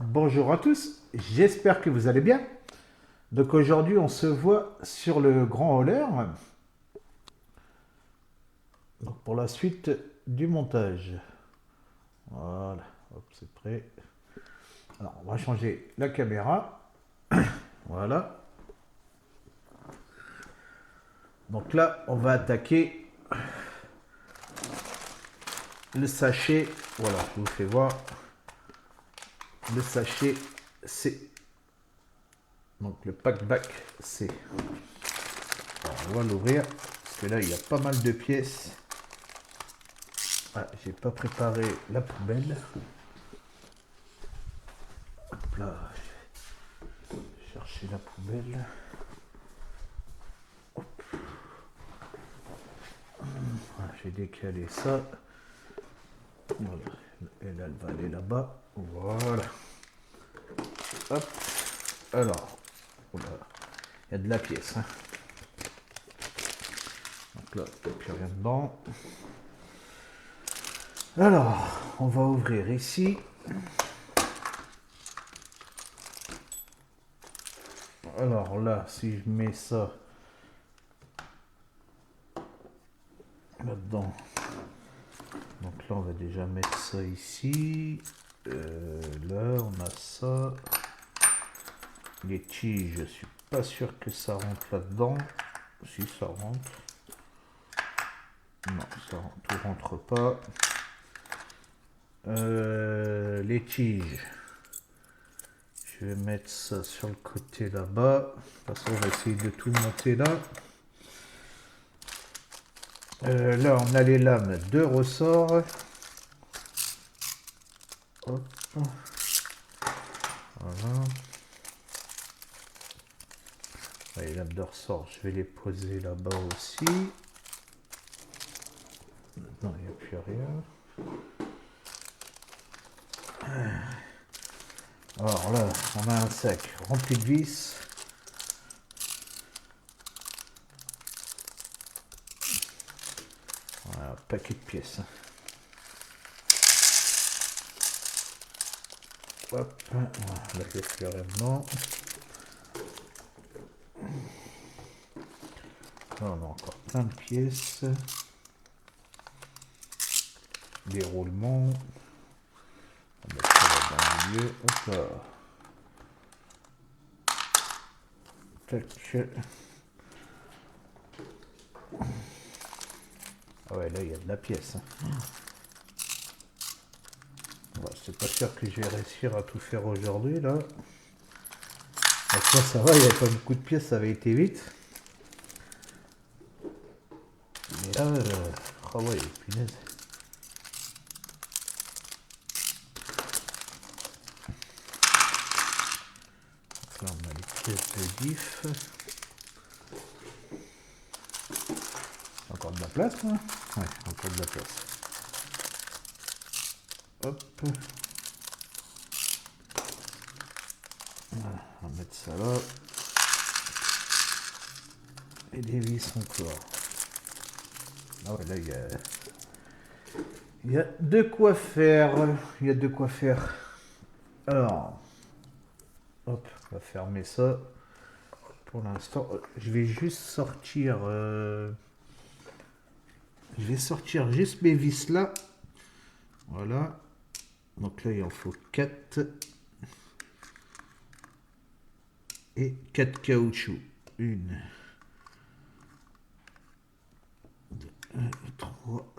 Bonjour à tous, j'espère que vous allez bien. Donc aujourd'hui on se voit sur le grand roller. Donc pour la suite du montage. Voilà, hop, c'est prêt. Alors on va changer la caméra. Voilà. Donc là on va attaquer le sachet. Voilà, je vous fais voir. Le sachet C. Donc le pack-back C. Alors, on va l'ouvrir. Parce que là il y a pas mal de pièces. Ah, j'ai pas préparé la poubelle. Hop là, je vais chercher la poubelle. Voilà, j'ai décalé ça. Voilà. Elle, elle va aller là-bas. Voilà. Hop. Alors, voilà. Il y a de la pièce. Hein. Donc là, il n'y a plus rien dedans. Alors, on va ouvrir ici. Alors là, si je mets ça là-dedans, donc là, on va déjà mettre ça ici. Là, on a ça. Les tiges, je suis pas sûr que ça rentre là-dedans. Si ça rentre. Non, ça tout rentre pas. Les tiges. Je vais mettre ça sur le côté là-bas. De toute façon, on va essayer de tout monter là. Là, on a les lames de ressort. Hop. Voilà. Ouais, les lames de ressort, je vais les poser là-bas aussi. Non, il n'y a plus rien. Alors là, on a un sac rempli de vis. Voilà, un paquet de pièces. Hop, voilà, là, il n'y a plus rien dedans. Là, on a encore plein de pièces. Des roulements. On va mettre ça là dans le milieu. Hop là. Tac. Ah ouais, là, il y a de la pièce. Ouais, c'est pas sûr que je vais réussir à tout faire aujourd'hui, là. Après, ça va, il n'y a pas beaucoup de pièces, ça avait été vite. Mais là, ah ouais, punaise. Donc là, on a les pièces de diff. Encore de la place, quoi. Ouais, encore de la place. Hop. Voilà, on va mettre ça là. Et des vis encore. Ah ouais, là, il y a de quoi faire. Il y a de quoi faire. Alors, hop, on va fermer ça. Pour l'instant, je vais juste sortir. Je vais sortir juste mes vis là. Voilà. Donc là, il en faut 4. Et 4 caoutchoucs. 1, 2, 3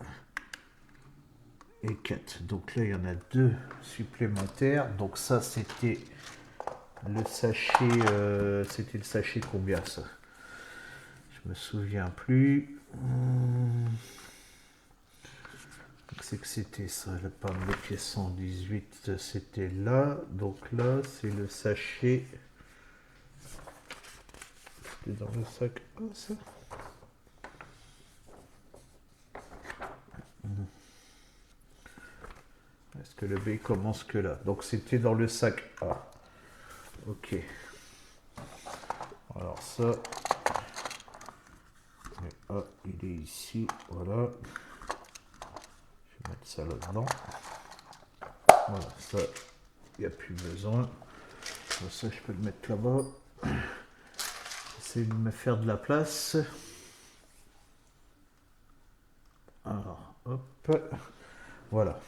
et 4. Donc là, il y en a 2 supplémentaires. Donc ça, c'était le sachet. C'était le sachet combien ça? Je me souviens plus. C'est que c'était ça, la pomme de pièce 118, c'était là. Donc là, c'est le sachet. C'était dans le sac A, ça. Est-ce que le B commence que là? Donc c'était dans le sac A. Ok. Alors ça. Le A, il est ici. Voilà. Je vais mettre ça là-dedans. Voilà, ça, il n'y a plus besoin. Comme ça, je peux le mettre là-bas. J'essaie de me faire de la place. Alors, hop. Voilà.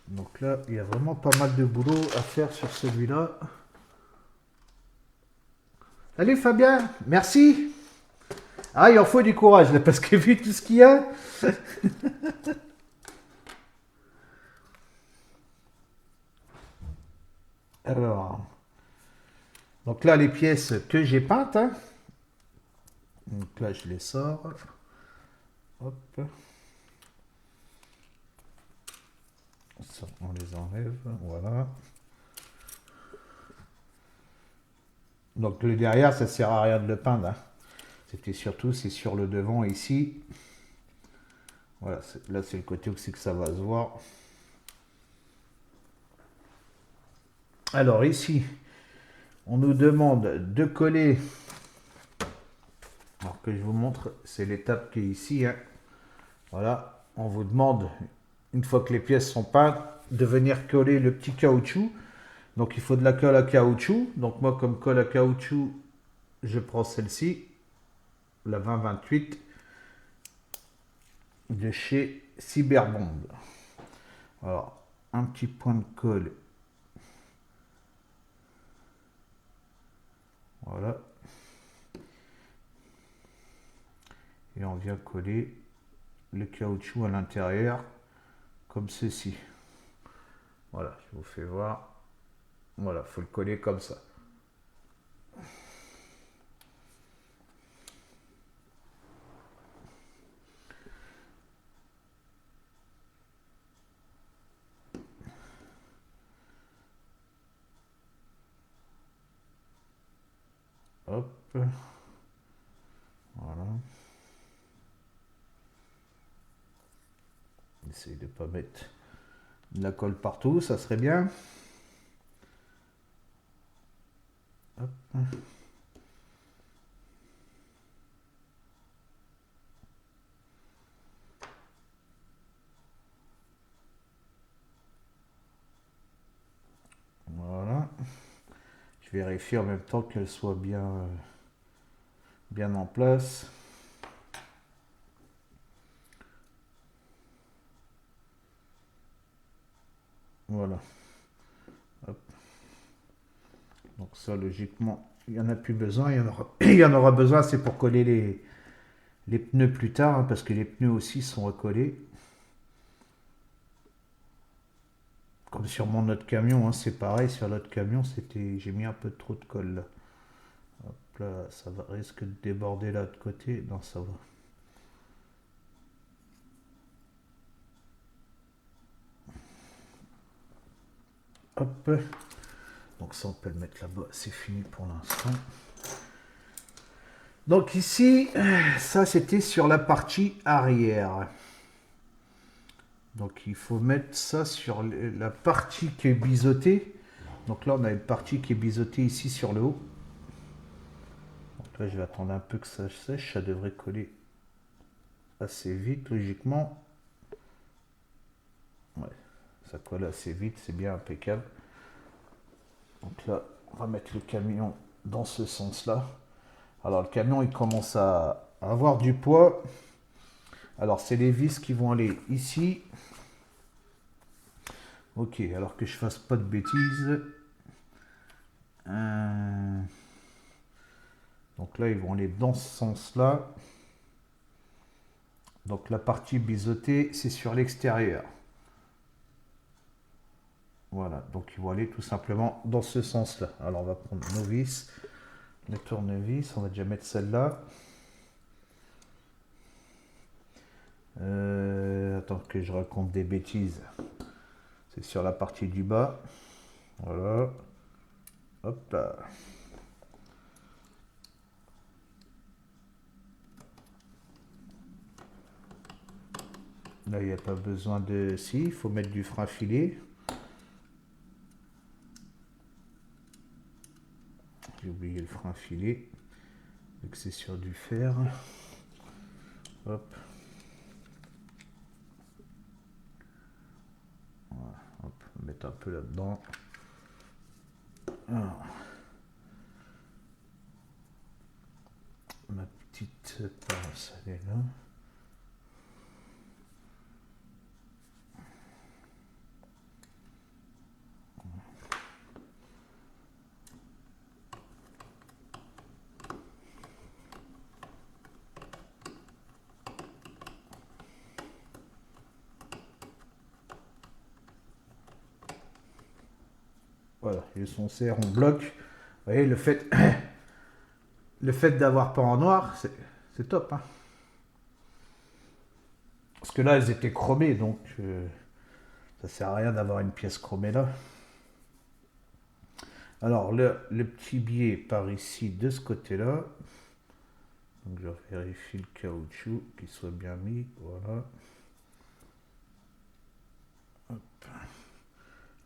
Donc là, il y a vraiment pas mal de boulot à faire sur celui-là. Salut Fabien, merci. Ah, il en faut du courage, là, parce que vu tout ce qu'il y a... Alors... Donc là, les pièces que j'ai peintes. Hein. Donc là, je les sors. Hop. Ça, on les enlève. Voilà. Donc le derrière, ça sert à rien de le peindre. Hein. C'était surtout, c'est sur le devant ici. Voilà, là c'est le côté où c'est que ça va se voir. Alors ici, on nous demande de coller. Alors que je vous montre, c'est l'étape qui est ici. Hein. Voilà, on vous demande, une fois que les pièces sont peintes, de venir coller le petit caoutchouc. Donc il faut de la colle à caoutchouc. Donc moi, comme colle à caoutchouc, je prends celle-ci, la 2028 de chez Cyberbond. Alors, un petit point de colle. Voilà. Et on vient coller le caoutchouc à l'intérieur, comme ceci. Voilà, je vous fais voir. Voilà, il faut le coller comme ça. Hop. Voilà. Essayez de ne pas mettre de la colle partout, ça serait bien. Hop. Voilà. Je vérifie en même temps qu'elle soit bien en place. Voilà. Hop. Donc ça, logiquement, il n'y en a plus besoin. Il y en aura besoin, c'est pour coller les pneus plus tard, hein, parce que les pneus aussi sont recollés. Comme sur mon autre camion, hein, c'est pareil. Sur l'autre camion, j'ai mis un peu trop de colle là. Hop là, ça risque de déborder là de côté. Non, ça va. Hop. Donc ça, on peut le mettre là-bas. C'est fini pour l'instant. Donc ici, ça c'était sur la partie arrière. Donc il faut mettre ça sur la partie qui est biseautée. Donc là, on a une partie qui est biseautée ici sur le haut. Donc là, je vais attendre un peu que ça sèche. Ça devrait coller assez vite, logiquement. Ouais, ça colle assez vite, c'est bien impeccable. Donc là, on va mettre le camion dans ce sens-là. Alors le camion, il commence à avoir du poids. Alors c'est les vis qui vont aller ici. Ok, alors que je fasse pas de bêtises. Donc là, ils vont aller dans ce sens-là. Donc la partie biseautée, c'est sur l'extérieur. Voilà, donc ils vont aller tout simplement dans ce sens-là. Alors on va prendre nos vis, les tournevis, on va déjà mettre celle-là. Attends que je raconte des bêtises. C'est sur la partie du bas. Voilà. Hop là. Là, il n'y a pas besoin de... Si, il faut mettre du frein filé. J'ai oublié le frein filé. Vu que c'est sur du fer. Hop. Voilà. Hop. On va mettre un peu là-dedans. Alors, ma petite pince, elle est là. Voilà, ils sont serrés en bloc. Vous voyez, le fait, le fait d'avoir pas en noir, c'est top. Hein. Parce que là, elles étaient chromées, donc ça sert à rien d'avoir une pièce chromée là. Alors, le petit biais part ici de ce côté-là. Donc, je vérifie le caoutchouc qu'il soit bien mis. Voilà. Hop.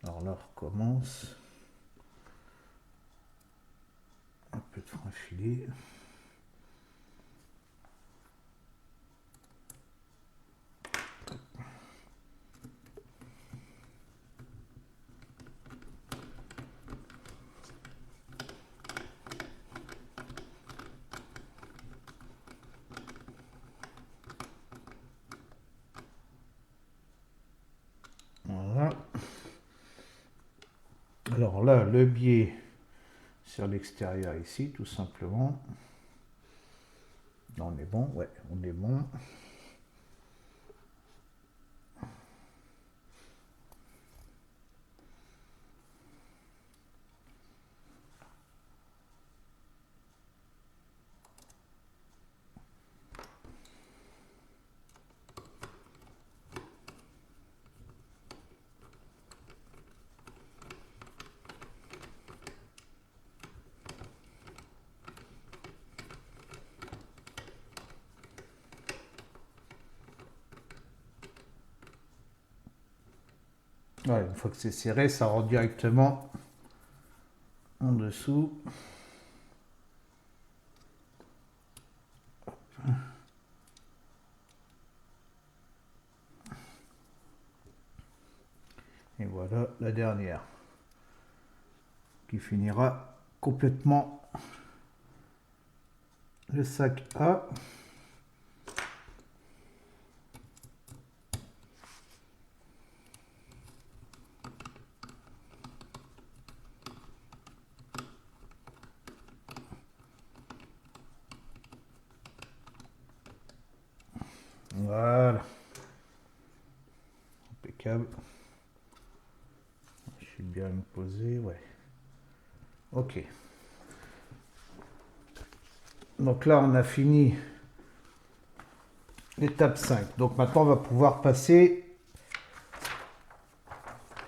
Alors là, on recommence. Un peu de frein filé. Voilà. Alors là, le biais sur l'extérieur ici, tout simplement. Là, on est bon, ouais, on est bon. Ouais, une fois que c'est serré, ça rentre directement en dessous. Et voilà la dernière qui finira complètement le sac A. Voilà. Impeccable. Je suis bien posé, ouais. Ok. Donc là, on a fini l'étape 5. Donc maintenant, on va pouvoir passer.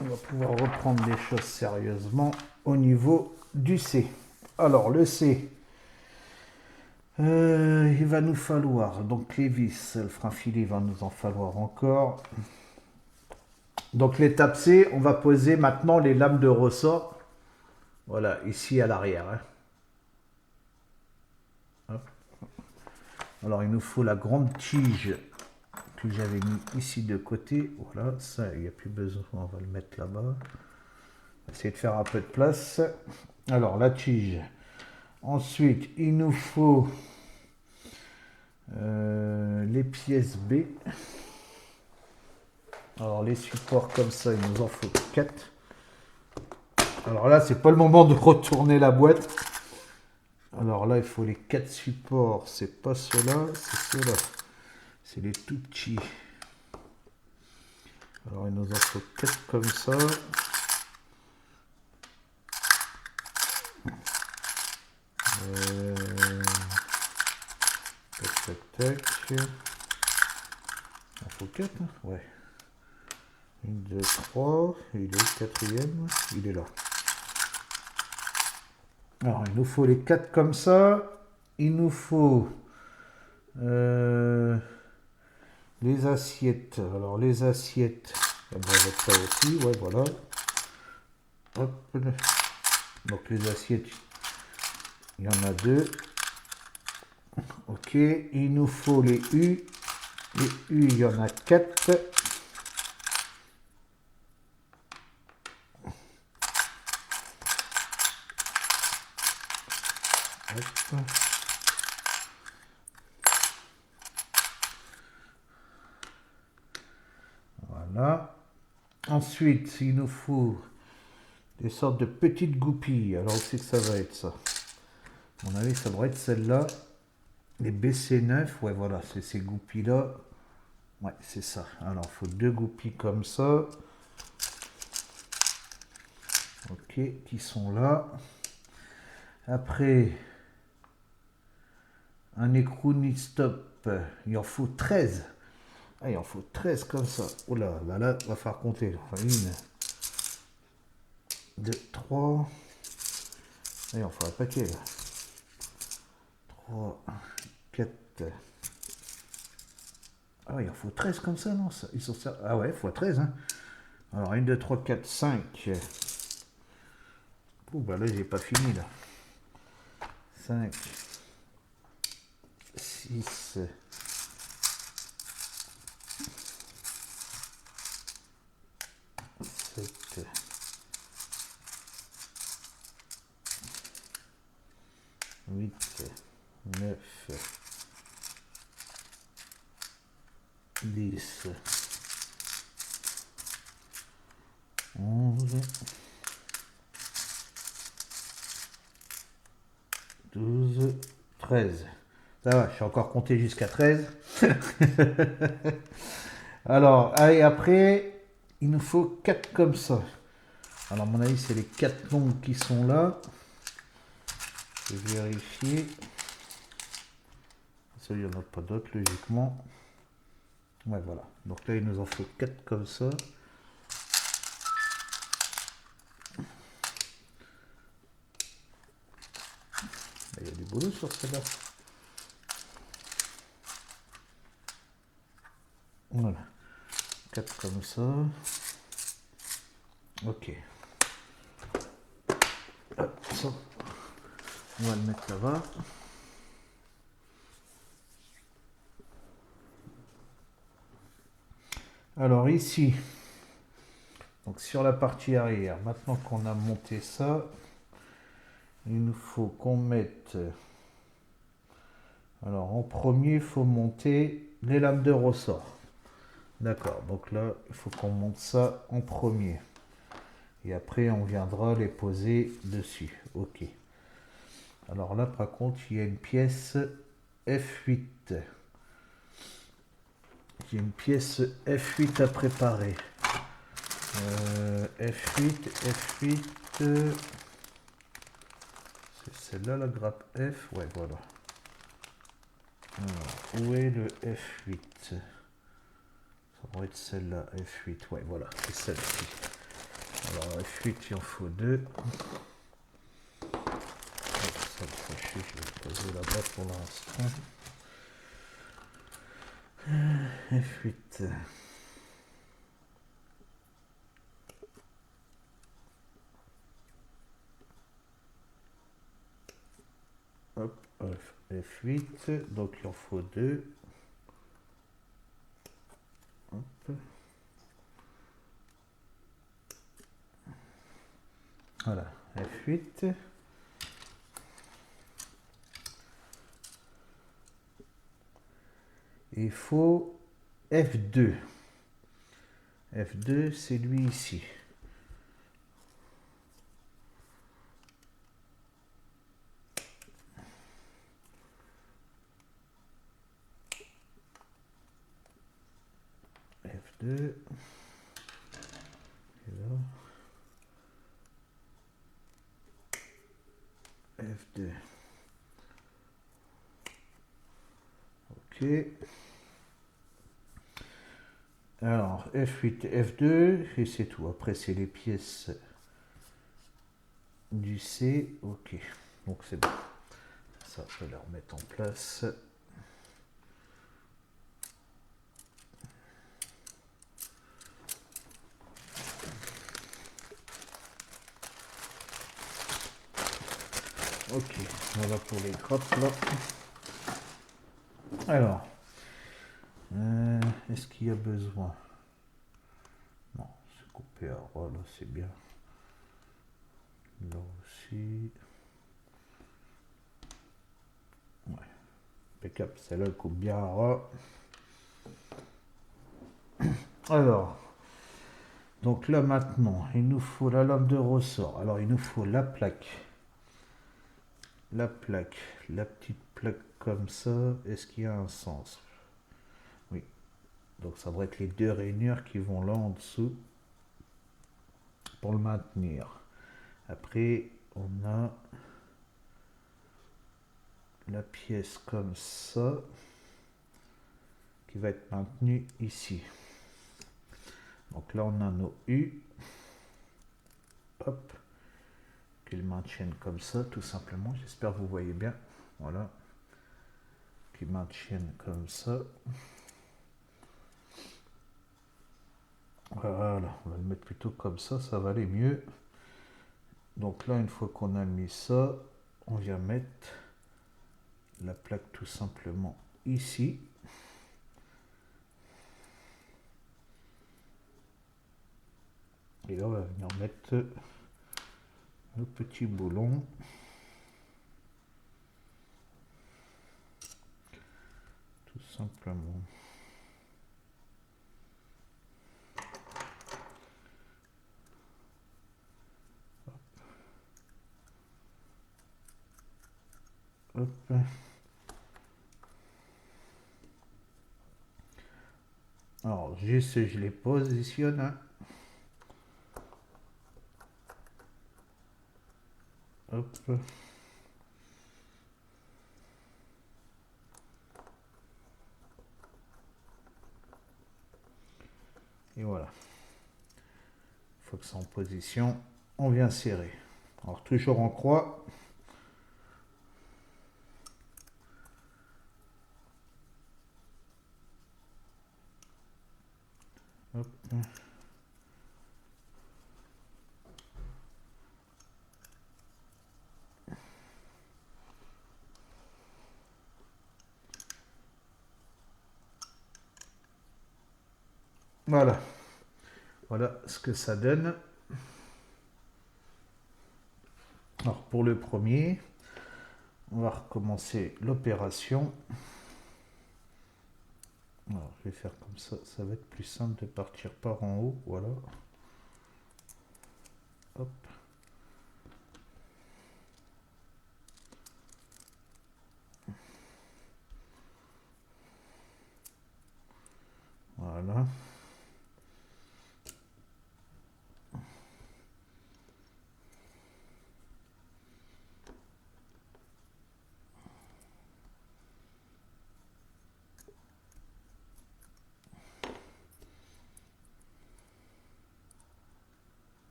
On va pouvoir reprendre les choses sérieusement au niveau du C. Alors, le C. Il va nous falloir, donc les vis, le frein filé, il va nous en falloir encore. Donc l'étape C, on va poser maintenant les lames de ressort. Voilà, ici à l'arrière. Hein. Alors il nous faut la grande tige que j'avais mis ici de côté. Voilà, ça, il n'y a plus besoin, on va le mettre là-bas. On va essayer de faire un peu de place. Alors la tige. Ensuite, il nous faut les pièces B. Alors les supports comme ça, il nous en faut 4. Alors là, c'est pas le moment de retourner la boîte. Alors là, il faut les 4 supports. C'est pas ceux-là, c'est ceux-là. C'est les tout petits. Alors il nous en faut 4 comme ça. Tac, tac, tac. Il en faut 4, hein? Ouais. 1, 2, 3. Il est le quatrième. Il est là. Alors, il nous faut les 4 comme ça. Il nous faut les assiettes. Alors, les assiettes, on va mettre ça aussi. Ouais, voilà. Hop. Donc, les assiettes, il y en a 2. Ok. Il nous faut les U. Les U, il y en a 4. Hop. Voilà. Ensuite, il nous faut des sortes de petites goupilles. Alors, où c'est que ça va être ça? À mon avis, ça devrait être celle-là. Les BC9, ouais, voilà, c'est ces goupilles-là. Ouais, c'est ça. Alors, il faut 2 goupilles comme ça. Ok, qui sont là. Après, un écrou stop. Il en faut 13. Ah, il en faut 13 comme ça. Oh là, là, il va falloir compter. Enfin, 1, 2, 3. Ah, il en faut un paquet là. 3, 4. Ah, il en faut 13 comme ça, non ça, ils sont ça. Ah ouais, fois 13. Hein. Alors, 1, 2, 3, 4, 5. Oh, bah là, j'ai pas fini là. 5, 6, 7, 8, 9, 10, 11, 12, 13. Ça va, je suis encore compté jusqu'à 13. Alors, allez, après, il nous faut 4 comme ça. Alors, à mon avis, c'est les 4 longues qui sont là. Je vais vérifier. Ça, il n'y en a pas d'autres, logiquement. Ouais, voilà. Donc là, il nous en faut 4 comme ça. Il y a du boulot sur celle-là. Voilà. 4 comme ça. Ok. Hop, ça. On va le mettre là-bas. Alors ici, donc sur la partie arrière, maintenant qu'on a monté ça, il nous faut qu'on mette... Alors en premier, il faut monter les lames de ressort. D'accord, donc là, il faut qu'on monte ça en premier. Et après, on viendra les poser dessus. Ok. Alors là, par contre, il y a une pièce F8. Il y a une pièce F8 à préparer. F8, F8. C'est celle-là la grappe F. Ouais, voilà. Alors, où est le F8? Ça va être celle-là, F8. Ouais, voilà, c'est celle-ci. Alors, F8, il en faut 2. Ça, le sachet, je vais le poser là-bas pour l'instant. F8. Hop, F8. Donc, il en faut 2. Hop. Voilà, F8. Il faut F2. F2, c'est lui ici. F2. Et là. F2. Ok. Alors, F8, F2, et c'est tout. Après, c'est les pièces du C. Ok. Donc, c'est bon. Ça, je vais les remettre en place. Ok. Voilà pour les grappes là. Alors. Est-ce qu'il y a besoin? Non, c'est coupé à ras là, c'est bien. Là aussi. Impeccable, celle-là elle coupe bien ras. Alors, donc là maintenant, il nous faut la lame de ressort. Alors il nous faut la plaque, la petite plaque comme ça. Est-ce qu'il y a un sens? Oui. Donc ça devrait être les deux rainures qui vont là en dessous pour le maintenir. Après, on a la pièce comme ça qui va être maintenue ici. Donc là, on a nos U. Hop. Qu'ils maintiennent comme ça, tout simplement. J'espère que vous voyez bien. Voilà. Qu'ils maintiennent comme ça. Voilà. On va le mettre plutôt comme ça va aller mieux. Donc là, une fois qu'on a mis ça, on vient mettre la plaque tout simplement ici. Et là, on va venir mettre nos petits boulons. Tout simplement. Hop. Alors, juste je les positionne. Hop. Et voilà. Une fois que c'est en position, on vient serrer. Alors, toujours en croix. Hop. Voilà. Voilà ce que ça donne. Alors, pour le premier, on va recommencer l'opération. Alors, je vais faire comme ça va être plus simple de partir par en haut, voilà. Hop. Voilà.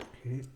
Ok.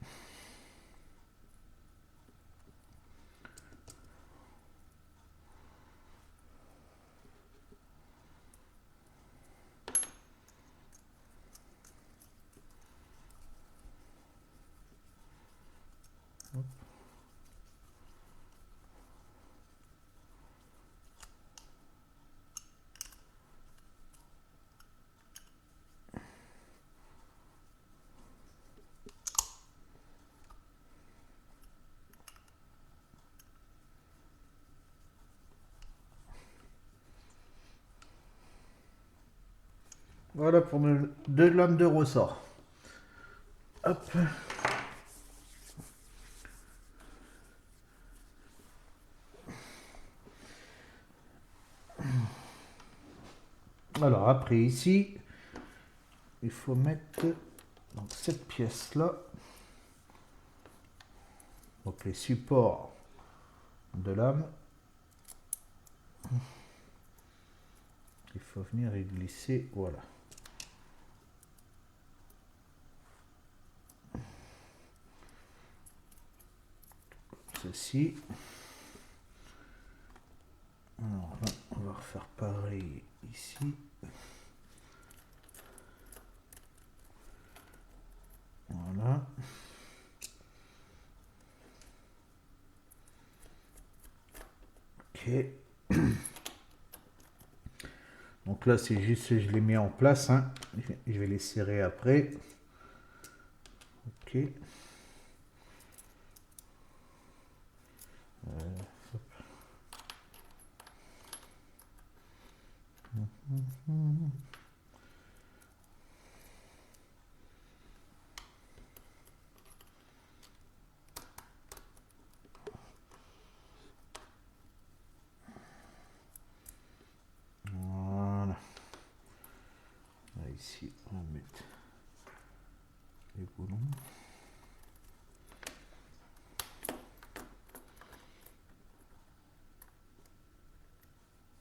Voilà pour nos deux lames de ressort. Hop. Alors après ici, il faut mettre donc, cette pièce là. Donc les supports de lame. Il faut venir y glisser, voilà. Ceci. Alors là, on va refaire pareil ici. Voilà. Ok. Donc là, c'est juste, je les mets en place. Hein. Je vais les serrer après. Ok. Voilà. Là, ici, on va mettre les boulons.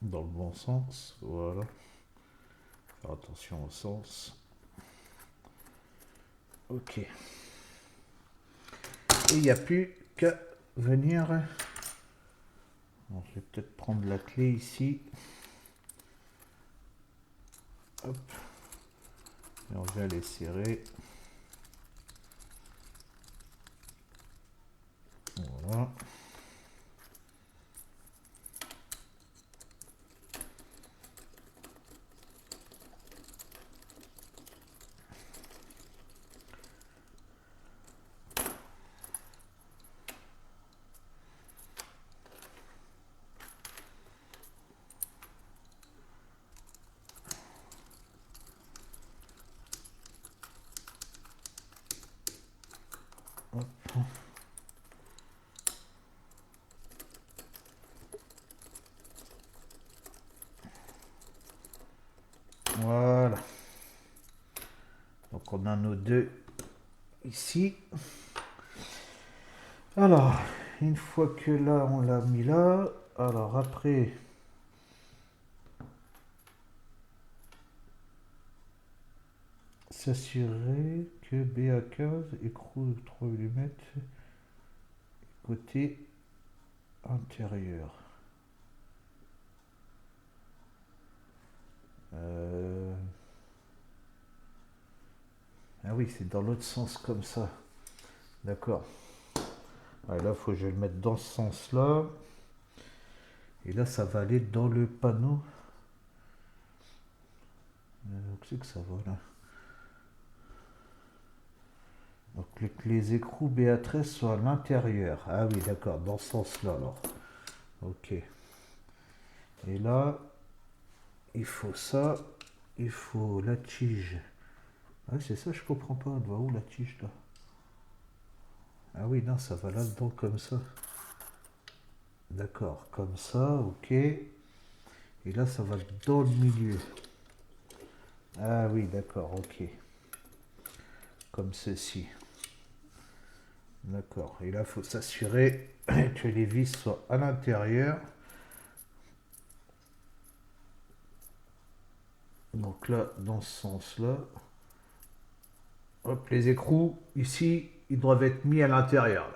Dans le bon sens, voilà. Faire attention au sens. Ok. Et il n'y a plus qu'à venir. Bon, je vais peut-être prendre la clé ici. Hop. Et on vient les serrer. Voilà. Hop. Voilà. Donc on a nos deux ici. Alors, une fois que là, on l'a mis là, alors après, s'assurer que BA15 écrou 3 mm côté intérieur. Ah oui, c'est dans l'autre sens comme ça. D'accord. Ouais, là, il faut que je le mette dans ce sens-là. Et là, ça va aller dans le panneau. Donc, c'est que ça va là. Donc, que les écrous BA13 soient à l'intérieur. Ah oui, d'accord, dans ce sens-là, alors. Ok. Et là, il faut ça. Il faut la tige. Ah, c'est ça, je comprends pas. Elle va où la tige, là? Ah oui, non, ça va là-dedans, comme ça. D'accord, comme ça, ok. Et là, ça va dans le milieu. Ah oui, d'accord, ok. Comme ceci. D'accord. Et là, il faut s'assurer que les vis soient à l'intérieur. Donc là, dans ce sens-là. Hop, les écrous, ici, ils doivent être mis à l'intérieur.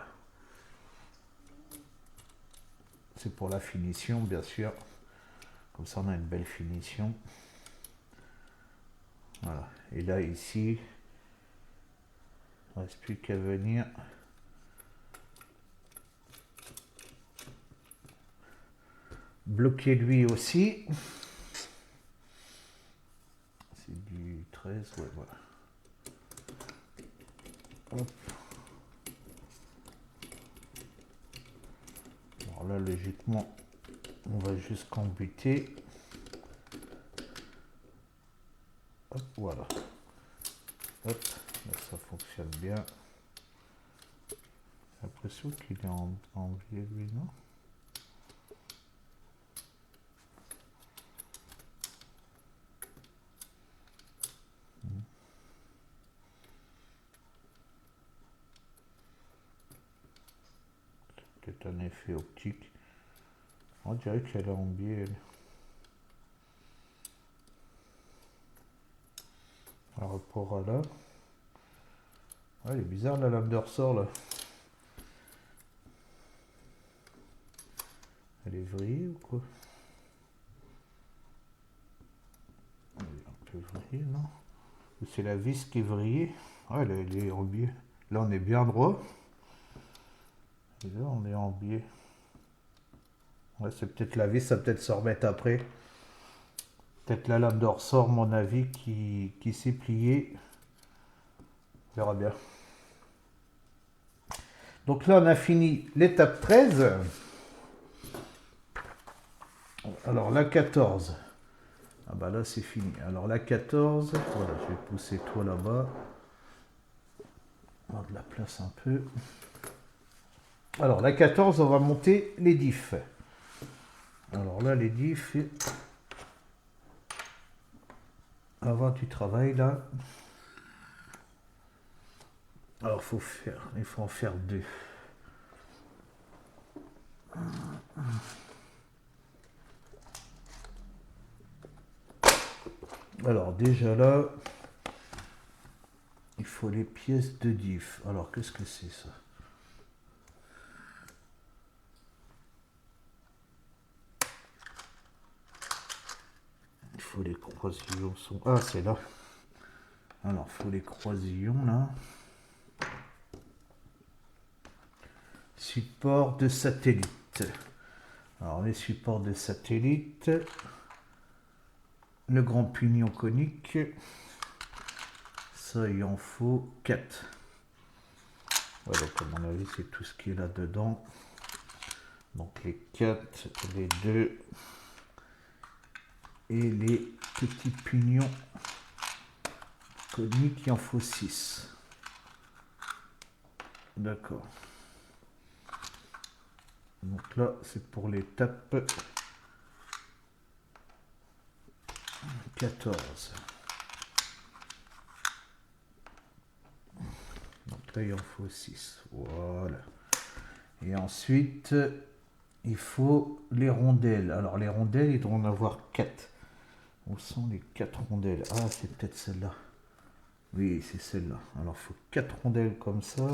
C'est pour la finition, bien sûr. Comme ça, on a une belle finition. Voilà. Et là, ici, il ne reste plus qu'à venir bloquer lui aussi. C'est du 13, ouais, voilà. Hop. Alors là, logiquement, on va juste embuter. Hop, voilà. Hop, là, ça fonctionne bien. J'ai l'impression qu'il est en biais, lui, non? Peut-être un effet optique. On dirait qu'elle est en biais, elle. Par rapport à là. Ouais, elle est bizarre la lame de ressort là. Elle est vrillée ou quoi? Elle est un peu vrillée, non? C'est la vis qui est vrillée. Ouais, là, elle est en biais. Là, on est bien droit. Et là, on est en biais. Ouais, c'est peut-être la vis, ça va peut-être se remettre après. Peut-être la lame de ressort, mon avis, qui s'est pliée. On verra bien. Donc là, on a fini l'étape 13. Alors la 14. Ah bah là, c'est fini. Alors la 14, voilà, je vais pousser toi là-bas. On a de la place un peu. Alors la 14, on va monter les diffs. Alors là, les diffs, avant du travail là. Alors il faut en faire deux. Alors déjà là, il faut les pièces de diff. Alors qu'est-ce que c'est ça? Il faut les croisillons. Ah, c'est là. Alors il faut les croisillons là. Support de satellite. Alors les supports de satellite. Le grand pignon conique. Ça, il en faut 4. Voilà, comme on a vu, c'est tout ce qui est là-dedans. Donc les 4, les 2 et les petits pignons coniques, il en faut 6. D'accord. Donc là, c'est pour l'étape 14. Donc là, il en faut 6. Voilà. Et ensuite, il faut les rondelles. Alors, les rondelles, il doit en avoir 4. Où sont les 4 rondelles? Ah, c'est peut-être celle-là. Oui, c'est celle-là. Alors, il faut 4 rondelles comme ça.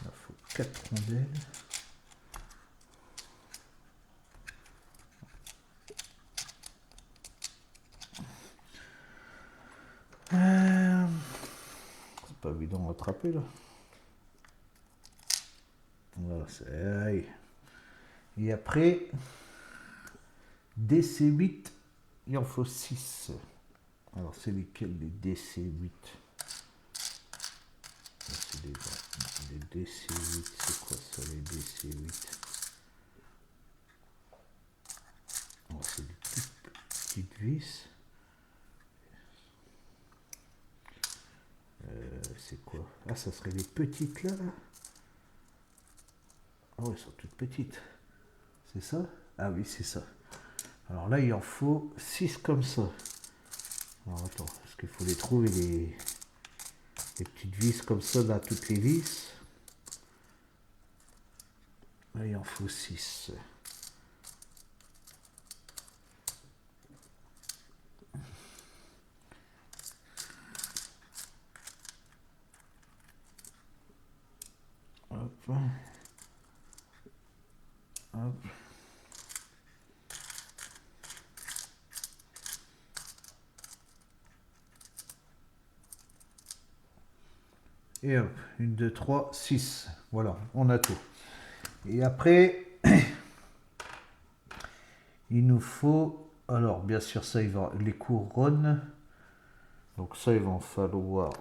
Il faut 4 rondelles. C'est pas évident à attraper là. Voilà, c'est... Et après, DC8, il en faut 6. Alors, c'est lesquels les DC8? C'est les DC8, c'est quoi ça les DC8? C'est des petites vis. C'est quoi? Ah, ça serait les petites là. Ah ouais, elles sont toutes petites. C'est ça? Ah oui, c'est ça. Alors là, il en faut 6 comme ça. Alors attends, parce qu'il faut les trouver les petites vis comme ça dans toutes les vis. Là, il en faut 6. Hop. Hop. Et hop, 1, 2, 3, 6. Voilà, on a tout. Et après, il nous faut, alors bien sûr ça, il va, les couronnes. Donc ça, il va en falloir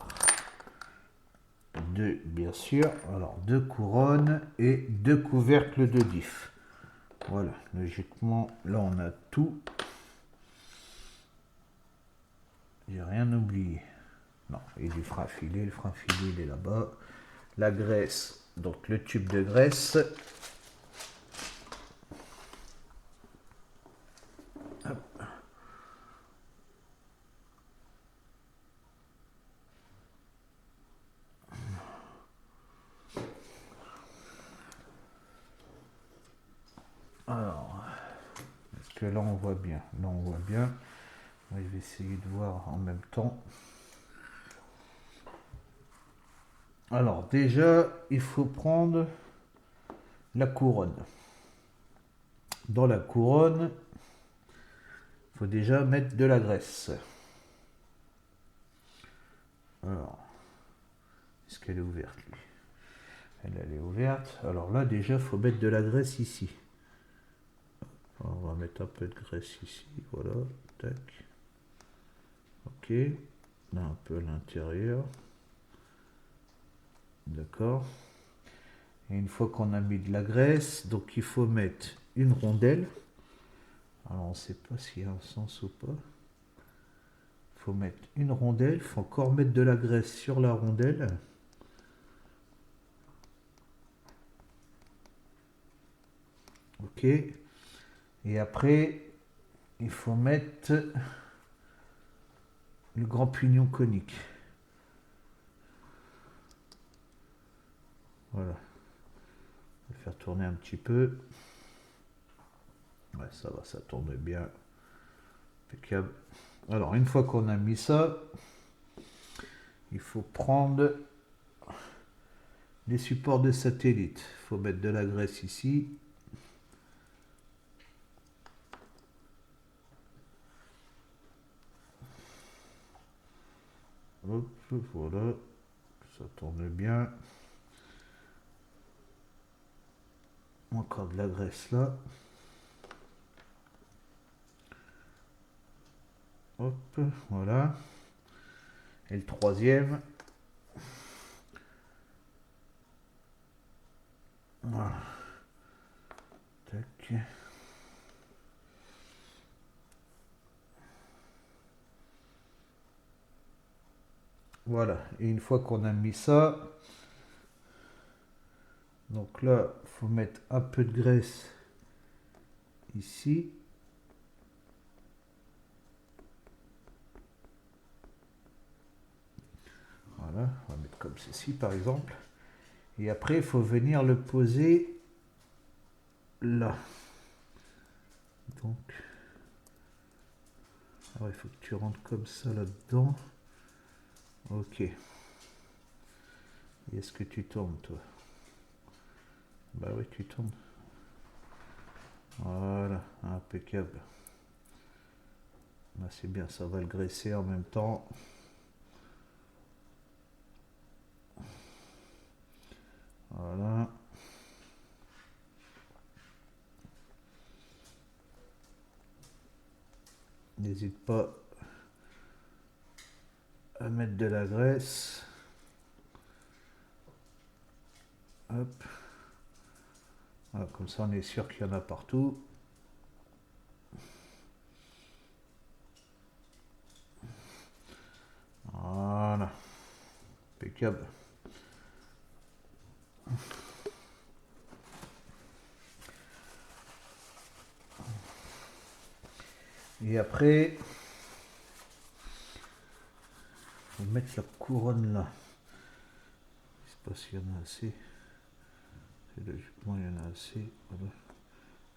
2, bien sûr. Alors 2 couronnes et 2 couvercles de diff. Voilà, logiquement, là on a tout. J'ai rien oublié. Non, et du frein filé, le frein filé il est là-bas. La graisse, donc le tube de graisse. Hop. Alors, est-ce que là on voit bien? Là on voit bien. Je vais essayer de voir en même temps. Alors déjà, il faut prendre la couronne. Dans la couronne, il faut déjà mettre de la graisse. Alors, est-ce qu'elle est ouverte, lui. Elle est ouverte. Alors là, déjà, il faut mettre de la graisse ici. On va mettre un peu de graisse ici. Voilà. Tac. Ok. Là, un peu à l'intérieur. D'accord. Et une fois qu'on a mis de la graisse, donc il faut mettre une rondelle. Alors, on ne sait pas s'il y a un sens ou pas. Il faut mettre une rondelle. Il faut encore mettre de la graisse sur la rondelle. Ok. Et après, il faut mettre le grand pignon conique. Voilà. Je vais faire tourner un petit peu. Ouais, ça va, ça tourne bien. Impeccable. Alors, une fois qu'on a mis ça, il faut prendre les supports de satellite. Il faut mettre de la graisse ici. Hop, voilà. Ça tourne bien. Encore de la graisse là. Hop, voilà. Et le troisième. Voilà. Tac. Voilà. Et une fois qu'on a mis ça, donc là, il faut mettre un peu de graisse ici. Voilà, on va mettre comme ceci par exemple. Et après, il faut venir le poser là. Donc, alors il faut que tu rentres comme ça là-dedans. Ok. Et est-ce que tu tournes, toi? Bah oui, tu tournes. Voilà, impeccable. Là, c'est bien, ça va le graisser en même temps. Voilà. N'hésite pas à mettre de la graisse. Hop. Voilà, comme ça, on est sûr qu'il y en a partout. Voilà. Impeccable. Et après, on va mettre la couronne là. Je sais pas s'il y en a assez. Logiquement, il y en a assez. Voilà.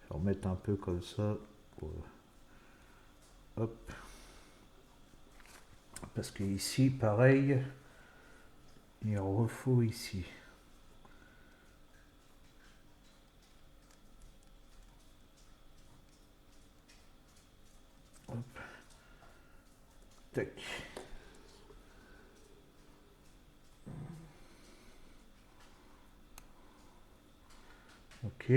Je vais remettre un peu comme ça. Voilà. Hop. Parce que ici, pareil, il refaut ici. Hop. Tac. Ok.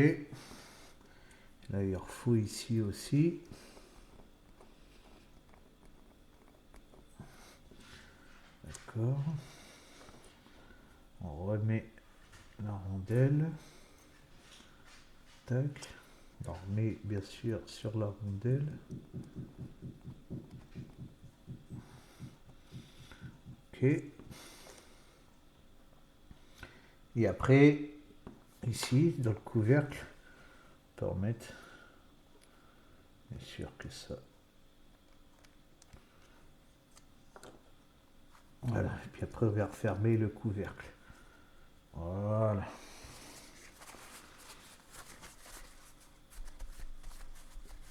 Là, il refout ici aussi. D'accord. On remet la rondelle. Tac. On remet bien sûr sur la rondelle. Ok. Et après, ici, dans le couvercle, on peut remettre. Bien sûr que ça. Voilà. Et puis après, on va refermer le couvercle. Voilà.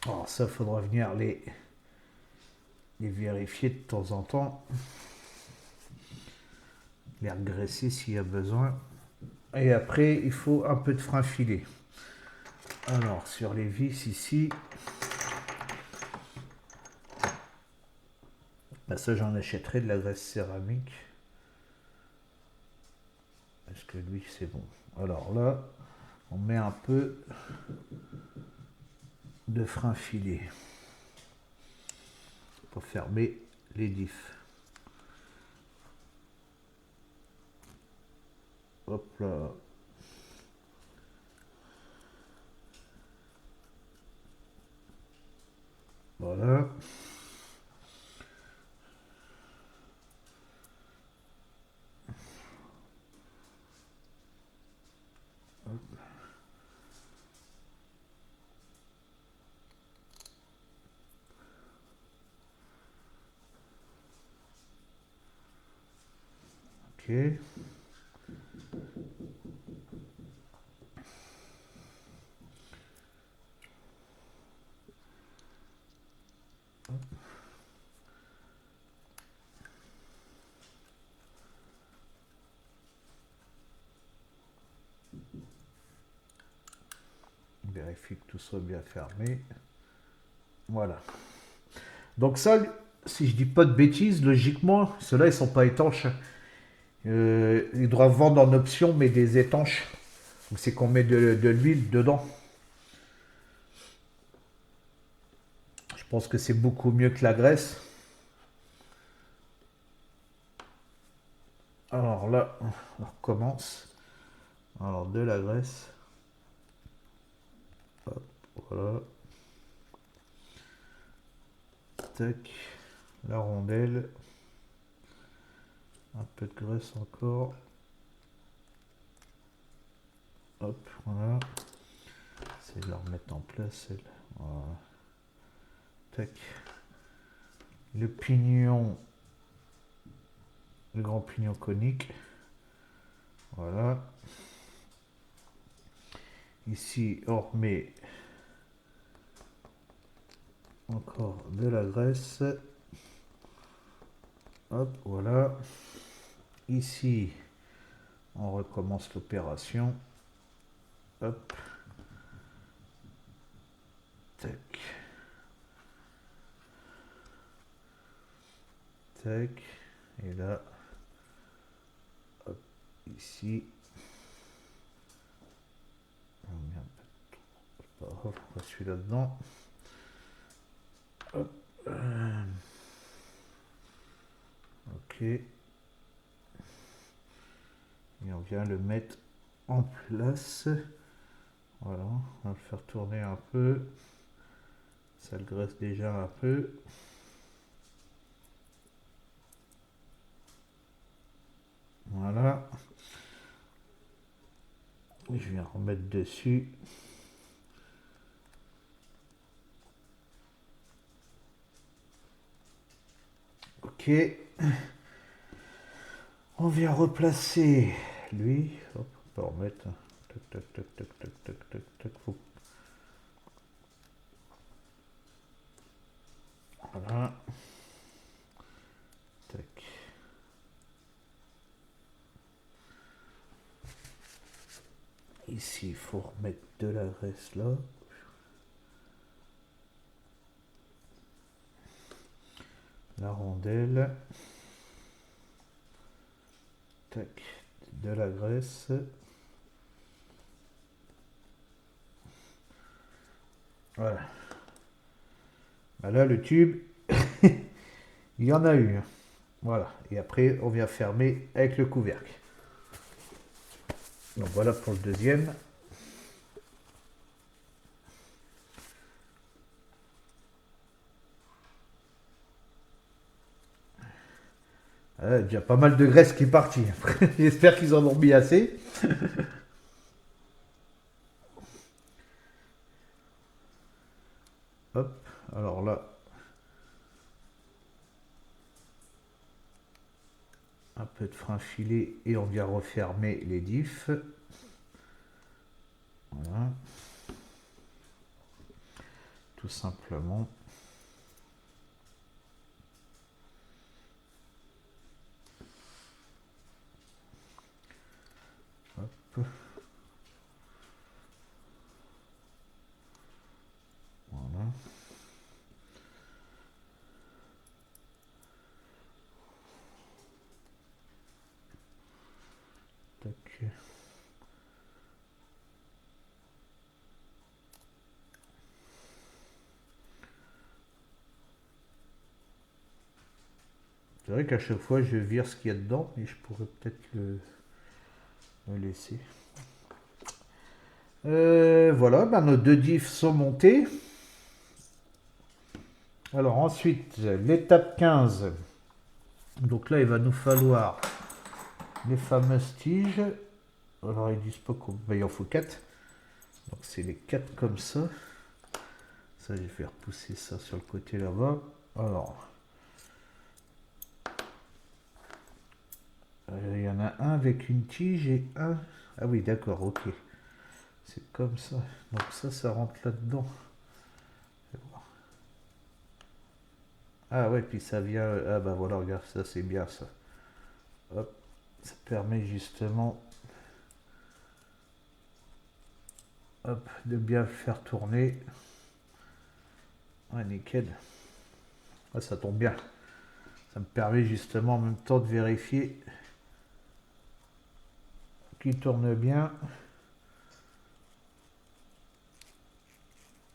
Alors ça, faudra venir les vérifier de temps en temps. Les regresser s'il y a besoin. Et après, il faut un peu de frein filé. Alors, sur les vis ici, bah ça j'en achèterai de la graisse céramique. Est-ce que lui c'est bon? Alors là, on met un peu de frein filé pour fermer les diffs. Hop là. Voilà. Ok. On vérifie que tout soit bien fermé. Voilà. Donc ça, si je dis pas de bêtises, logiquement, ceux-là, ils sont pas étanches. Ils doivent vendre en option, mais des étanches. Donc c'est qu'on met de l'huile dedans. Je pense que c'est beaucoup mieux que la graisse. Alors là, on recommence. Alors de la graisse. Hop, voilà. Tac. La rondelle. Un peu de graisse encore. Hop, voilà. C'est de la remettre en place, celle. Voilà. Tac. Le pignon. Le grand pignon conique. Voilà. Ici, on remet encore de la graisse. Hop, voilà. Ici, on recommence l'opération. Hop. Tac. Tac. Et là, hop, ici. On met un peu de trop. C'est pas grave, on va celui là-dedans. Hop. Ok. Et on vient le mettre en place. Voilà, on va le faire tourner un peu. Ça le graisse déjà un peu. Voilà. Et je viens remettre dessus. Ok. On vient replacer lui. Hop, on peut remettre. Tac, tac, tac, tac, tac, tac, tac, tac. Voilà. Tac. Ici, il faut remettre de la graisse là. La rondelle. Tac. De la graisse. Voilà. Ben là, le tube, il y en a eu. Voilà. Et après, on vient fermer avec le couvercle. Donc voilà pour le deuxième. Déjà pas mal de graisse qui est partie. J'espère qu'ils en ont mis assez. Hop, alors là, un peu de frein filé et on vient refermer les diffs. Voilà. Tout simplement. Hop. Voilà. Tac. C'est vrai qu'à chaque fois je vire ce qu'il y a dedans, mais je pourrais peut-être le laisser. Voilà, ben nos deux diffs sont montés. Alors ensuite, l'étape 15. Donc là, il va nous falloir les fameuses tiges. Alors ils disent pas qu'il en faut 4. Donc c'est les 4 comme ça. Ça, je vais faire pousser ça sur le côté là-bas. Alors, il y en a un avec une tige et un... Ah oui, d'accord, ok. C'est comme ça. Donc ça rentre là-dedans. Ah ouais, puis ça vient... Ah bah voilà, regarde, ça c'est bien ça. Hop, ça permet justement... Hop, de bien faire tourner. Ouais, nickel. Ah, ça tombe bien. Ça me permet justement en même temps de vérifier qu'il tourne bien.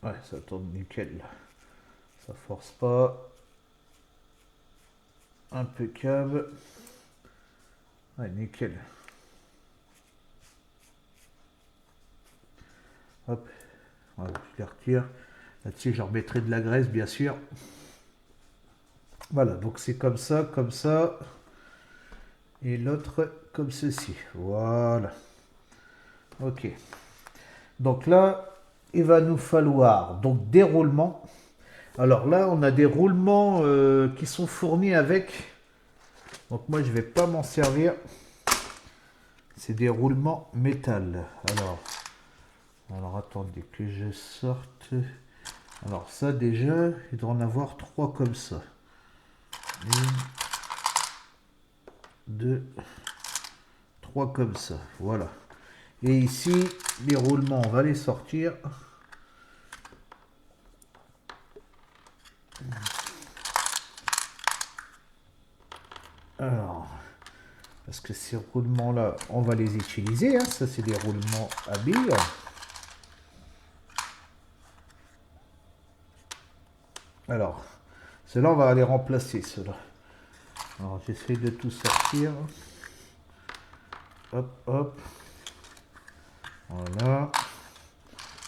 Ouais, ça tourne nickel. Ça force pas. Impeccable. Ouais, nickel. Hop. Voilà, je les retire. Là-dessus, je remettrai de la graisse, bien sûr. Voilà, donc c'est comme ça, comme ça. Et l'autre, comme ceci. Voilà. Ok. Donc là, il va nous falloir donc des roulements. Alors là, on a des roulements qui sont fournis avec. Donc moi, je vais pas m'en servir. C'est des roulements métal. Alors attendez que je sorte. Alors ça déjà, il doit en avoir 3 comme ça. 1, 2, 3 comme ça. Voilà. Et ici, les roulements, on va les sortir. Alors, parce que ces roulements-là, on va les utiliser. Hein. Ça, c'est des roulements à billes. Alors, ceux-là, on va les remplacer, ceux-là. Alors, j'essaie de tout sortir. Hop, hop. Voilà.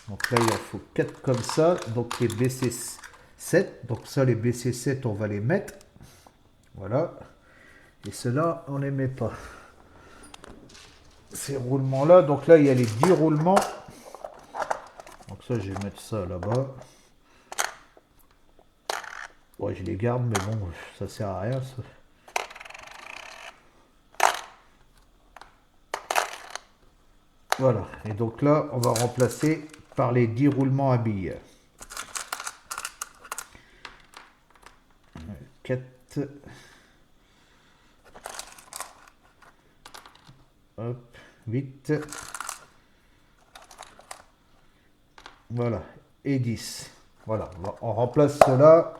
Donc là, il en faut 4 comme ça. Donc les BC7. Donc ça, les BC7, on va les mettre. Voilà. Et ceux-là, on les met pas. Ces roulements-là. Donc là, il y a les 10 roulements. Donc ça, je vais mettre ça là-bas. Ouais, je les garde, mais bon, ça sert à rien, ça. Voilà. Et donc là, on va remplacer par les 10 roulements à billes. 4. Hop. 8. Voilà. Et 10. Voilà. On remplace cela.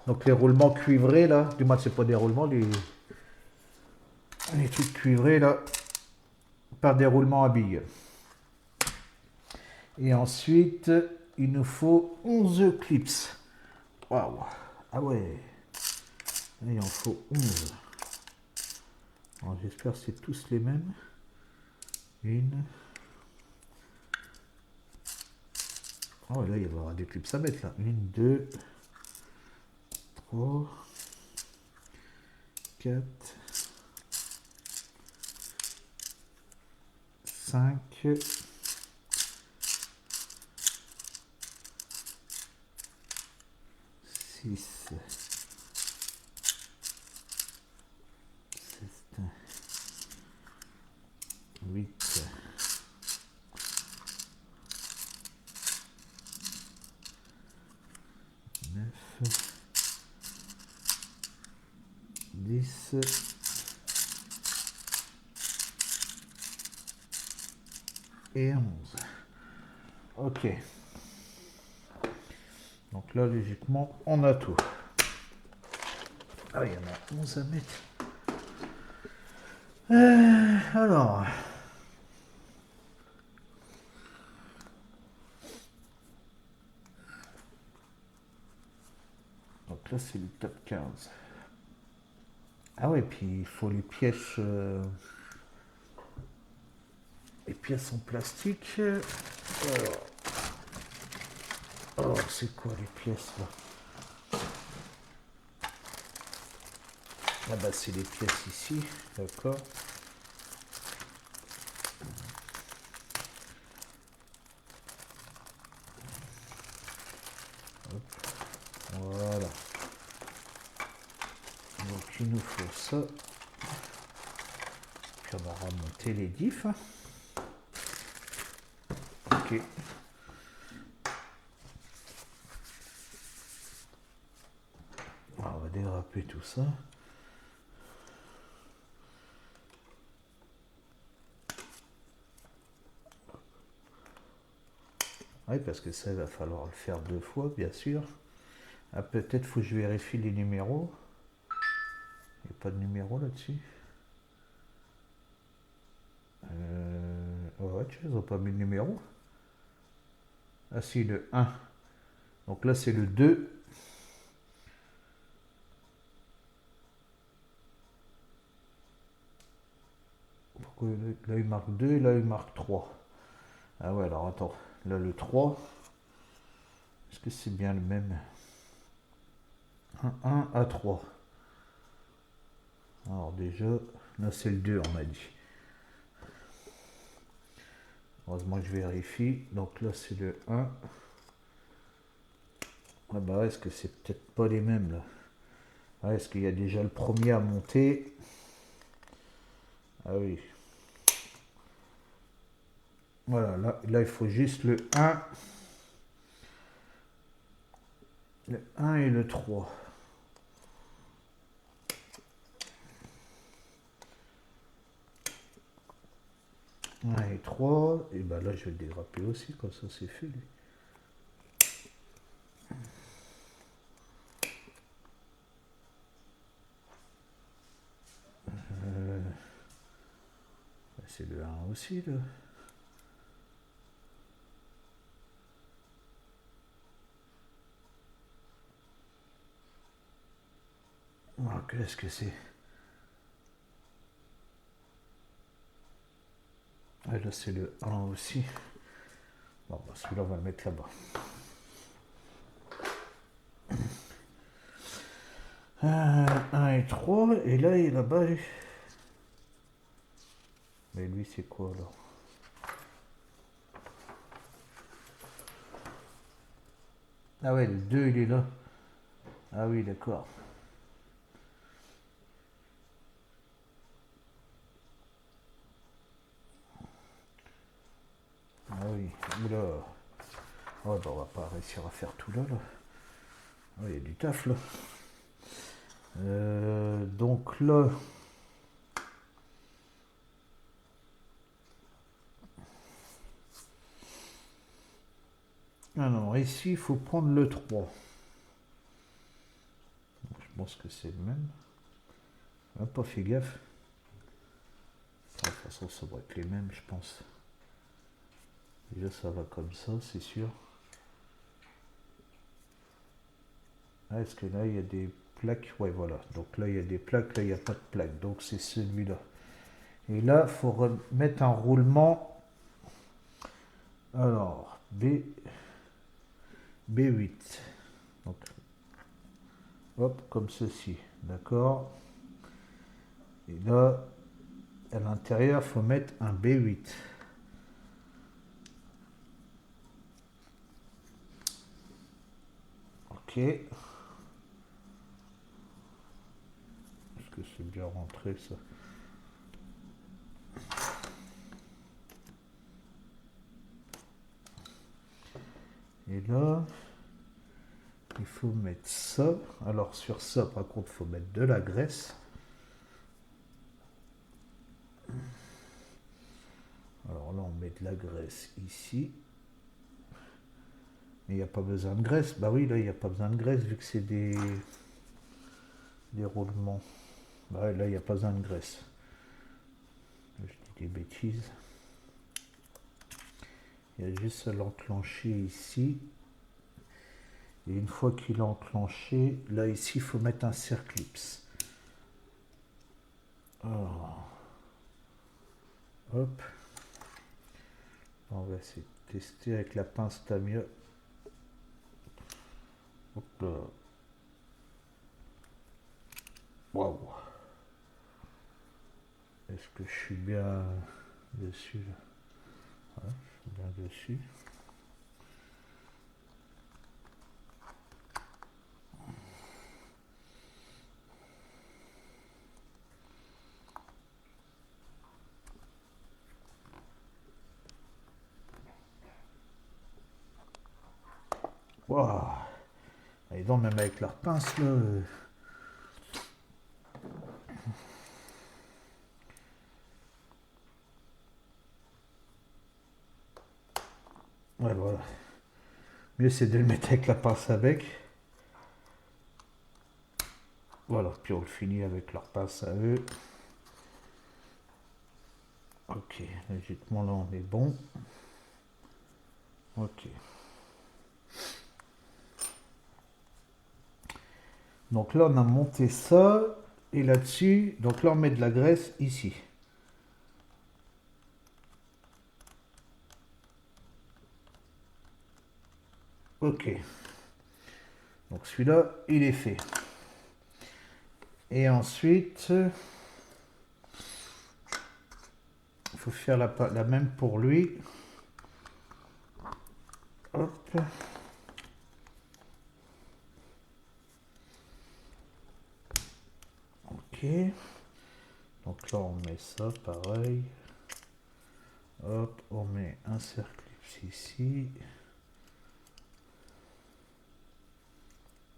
Donc les roulements cuivrés là. Du moins, c'est pas des roulements, les trucs cuivrés là. Par des roulements à billes. Et ensuite, il nous faut 11 clips. Waouh. Ah ouais. Il en faut 11. J'espère que c'est tous les mêmes. Une. Oh là, il va y avoir des clips à mettre là. 1, 2, 3, 4, 5, 6, 7, 8, 9, 10, et 11. Ok. Donc là, logiquement, on a tout. Ah, il y en a 11 à mettre. Alors, là, c'est le top 15. Ah ouais, puis il faut les pièces en plastique. Alors, c'est quoi les pièces là? Ah bah c'est les pièces ici, d'accord. Voilà. Donc il nous faut ça. Puis on va remonter les diffs. Ok. On va déraper tout ça. Oui, parce que ça, il va falloir le faire 2 fois, bien sûr. Ah, peut-être faut que je vérifie les numéros. Il n'y a pas de numéro là-dessus. Ouais, tu ils n'ont pas mis de numéro. Ah si, le 1. Donc là, c'est le 2. Pourquoi là, il marque 2 et là, il marque 3. Ah ouais, alors attends. Là, le 3. Est-ce que c'est bien le même? 1 à 3. Alors déjà, là, c'est le 2, on m'a dit. Heureusement que je vérifie. Donc là, c'est le 1. Ah bah, est-ce que c'est peut-être pas les mêmes là? Ah, est-ce qu'il y a déjà le premier à monter? Ah oui. Voilà, là il faut juste le 1. Le 1 et le 3. 1 et 3. Et bah là je vais le dégraper aussi, comme ça c'est fait lui. C'est le 1 aussi là. Ah, qu'est-ce que c'est? Ah, là c'est le 1 aussi. Bon bah celui-là on va le mettre là-bas. 1 et 3. Et là il est là-bas. Mais lui c'est quoi là? Ah ouais, le 2 il est là. Ah oui, d'accord. Ah oui, oula. Oh bah on va pas réussir à faire tout là. Oh, il y a du taf là. Donc là. Alors ici il faut prendre le 3. Je pense que c'est le même. On n'a pas fait gaffe. De toute façon ça doit être les mêmes je pense. Déjà ça va comme ça c'est sûr. Ah, est-ce que là il y a des plaques? Ouais voilà. Donc là il y a des plaques, là il n'y a pas de plaques. Donc c'est celui-là. Et là il faut remettre un roulement. Alors B8. Donc hop comme ceci. D'accord. Et là à l'intérieur il faut mettre un B8. Ok. Est-ce que c'est bien rentré ça? Et là, il faut mettre ça. Alors sur ça, par contre, il faut mettre de la graisse. Alors là, on met de la graisse ici. Mais il n'y a pas besoin de graisse. Bah oui, là, il n'y a pas besoin de graisse vu que c'est des roulements. Bah ouais, là, il n'y a pas besoin de graisse. Je dis des bêtises. Il y a juste à l'enclencher ici. Et une fois qu'il est enclenché, là ici il faut mettre un circlips. Alors, hop. On va essayer de tester avec la pince Tamiya. Hop là. Waouh. Est-ce que je suis bien dessus là? Ouais, je suis bien dessus. Waouh. Et donc même avec leur pince là. Ouais, voilà. Mieux c'est de le mettre avec la pince avec. Voilà, puis on le finit avec leur pince à eux. Ok, logiquement là on est bon. Ok. Donc là on a monté ça. Et là-dessus, donc là on met de la graisse ici. Ok. Donc celui-là, il est fait. Et ensuite, il faut faire la même pour lui. Hop. Ok. Donc là, on met ça pareil. Hop, on met un circlips ici.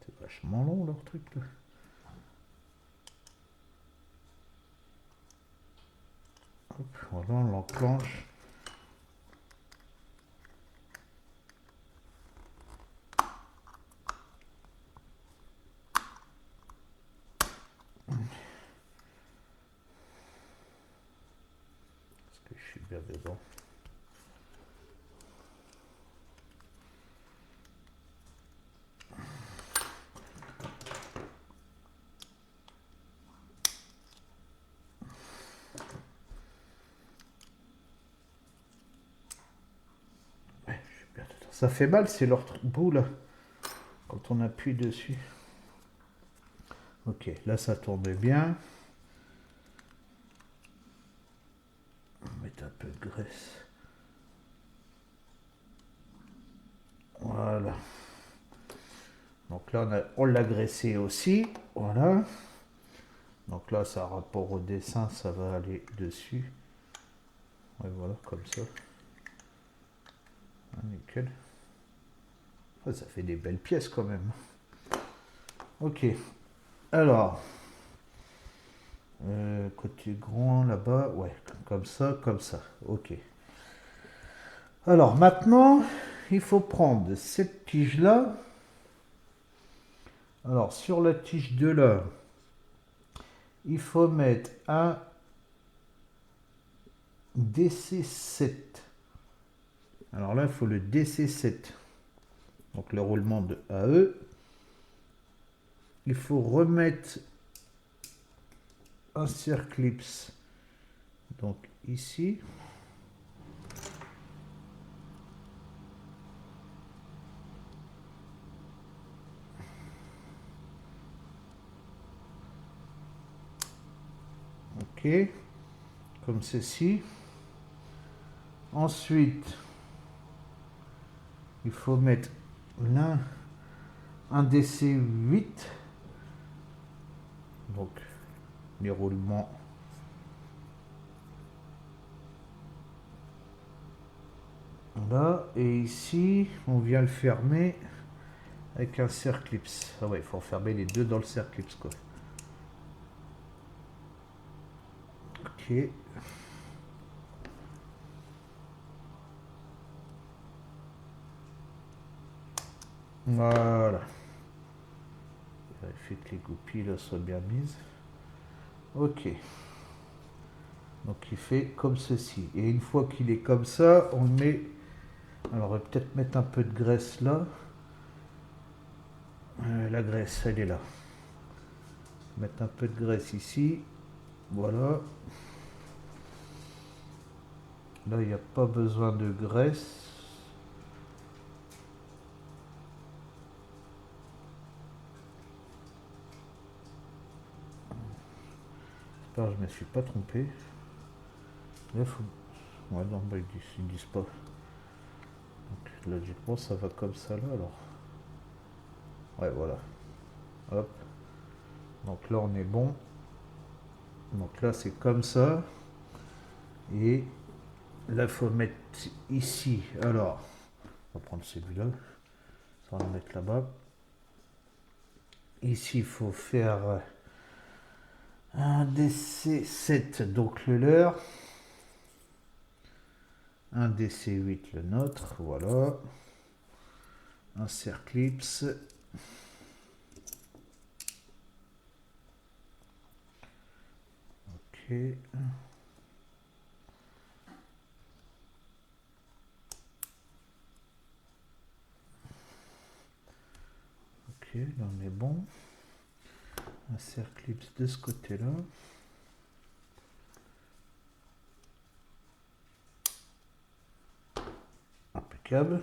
C'est vachement long leur truc là. Hop, voilà, on l'enclenche. Est-ce que je suis bien dedans? Ouais, je suis bien dedans. Ça fait mal, c'est leur bout là. Quand on appuie dessus. Ok, là ça tourne bien. On va mettre un peu de graisse. Voilà. Donc là, on l'a graissé aussi. Voilà. Donc là, ça rapport au dessin, ça va aller dessus. Ouais, voilà, comme ça. Ah, nickel. Ah, ça fait des belles pièces quand même. Ok. Alors, côté grand là-bas, ouais, comme ça, comme ça. Ok. Alors maintenant, il faut prendre cette tige-là. Alors, sur la tige de là, il faut mettre un DC7. Alors là, il faut le DC7. Donc le roulement de AE. Il faut remettre un circlips. Donc ici. Ok. Comme ceci. Ensuite, il faut mettre là un DC8. Donc les roulements. Là. Et ici, on vient le fermer avec un circlips. Ah ouais, il faut fermer les deux dans le circlips quoi. Ok. Voilà. Vérifier que les goupilles là soient bien mises. Ok. Donc il fait comme ceci. Et une fois qu'il est comme ça, on met... Alors on va peut-être mettre un peu de graisse là. La graisse, elle est là. Mettre un peu de graisse ici. Voilà. Là, il n'y a pas besoin de graisse. J'espère que je ne me suis pas trompé. Là, faut... Ouais, non, bah, ils disent pas. Donc, logiquement, ça va comme ça, là, alors. Ouais, voilà. Hop. Donc là, on est bon. Donc là, c'est comme ça. Et là, il faut mettre ici. Alors, on va prendre celui-là. On va le mettre là-bas. Ici, il faut faire un DC7, donc le leur. Un DC8, le nôtre. Voilà. Un Circlips. Ok. Ok, là on est bon. Un Circlips de ce côté-là. Impeccable.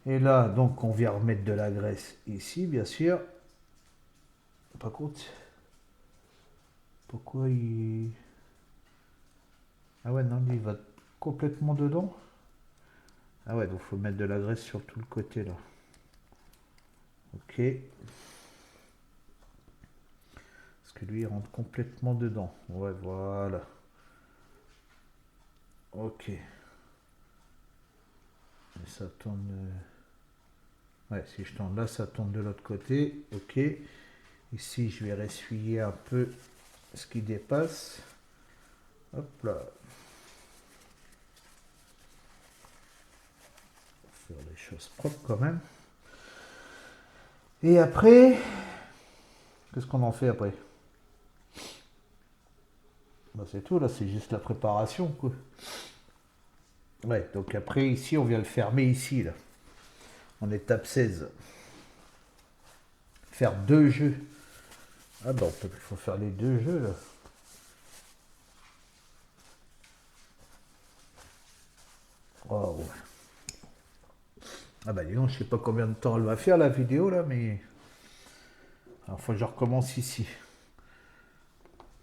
Et là, donc, on vient remettre de la graisse ici, bien sûr. Par contre, pourquoi il... Ah ouais, non, lui, il va complètement dedans. Ah ouais, donc il faut mettre de la graisse sur tout le côté, là. Ok. Parce que lui, il rentre complètement dedans. Ouais, voilà. Ok. Et ça tourne... Ouais, si je tourne là, ça tourne de l'autre côté. Ok. Ici, je vais ressuyer un peu ce qui dépasse. Hop là. Faire les choses propres quand même. Et après, qu'est-ce qu'on en fait après? Bah, c'est tout, là, c'est juste la préparation, quoi. Ouais, donc après, ici, on vient le fermer ici, là. En étape 16. Faire deux jeux. Ah bon, peut-être qu'il faut faire les deux jeux, là. Oh, ouais. Ah bah dis donc, je sais pas combien de temps elle va faire, la vidéo, là, mais... Alors, faut que je recommence ici.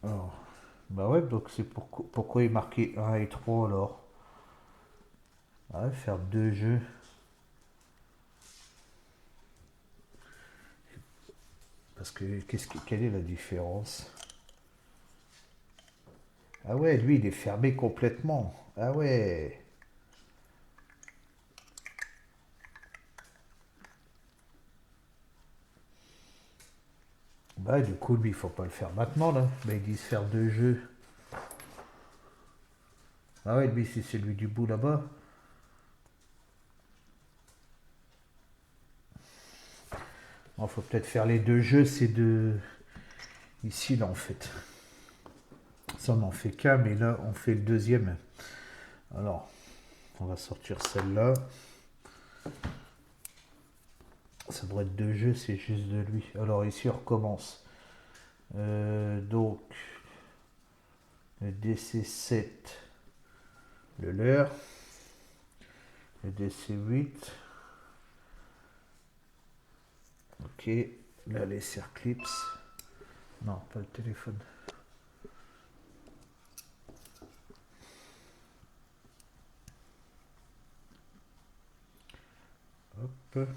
Alors, bah ouais, donc c'est pourquoi il est marqué 1 et 3, alors. Ouais, faire deux jeux. Parce que, quelle est la différence? Ah ouais, lui, il est fermé complètement. Ah ouais. Bah, du coup, lui, il faut pas le faire maintenant, là. Bah, ils disent faire deux jeux. Ah ouais, lui, c'est celui du bout là-bas. Il faut peut-être faire les deux jeux, c'est de... Ici, là, en fait. Ça, on n'en fait qu'un, mais là, on fait le deuxième. Alors, on va sortir celle-là. Ça devrait être deux jeux, c'est juste de lui. Alors, ici, on recommence. Donc, le DC7, le leur. Le DC8. Ok. Là, les Circlips. Non, pas le téléphone. Hop.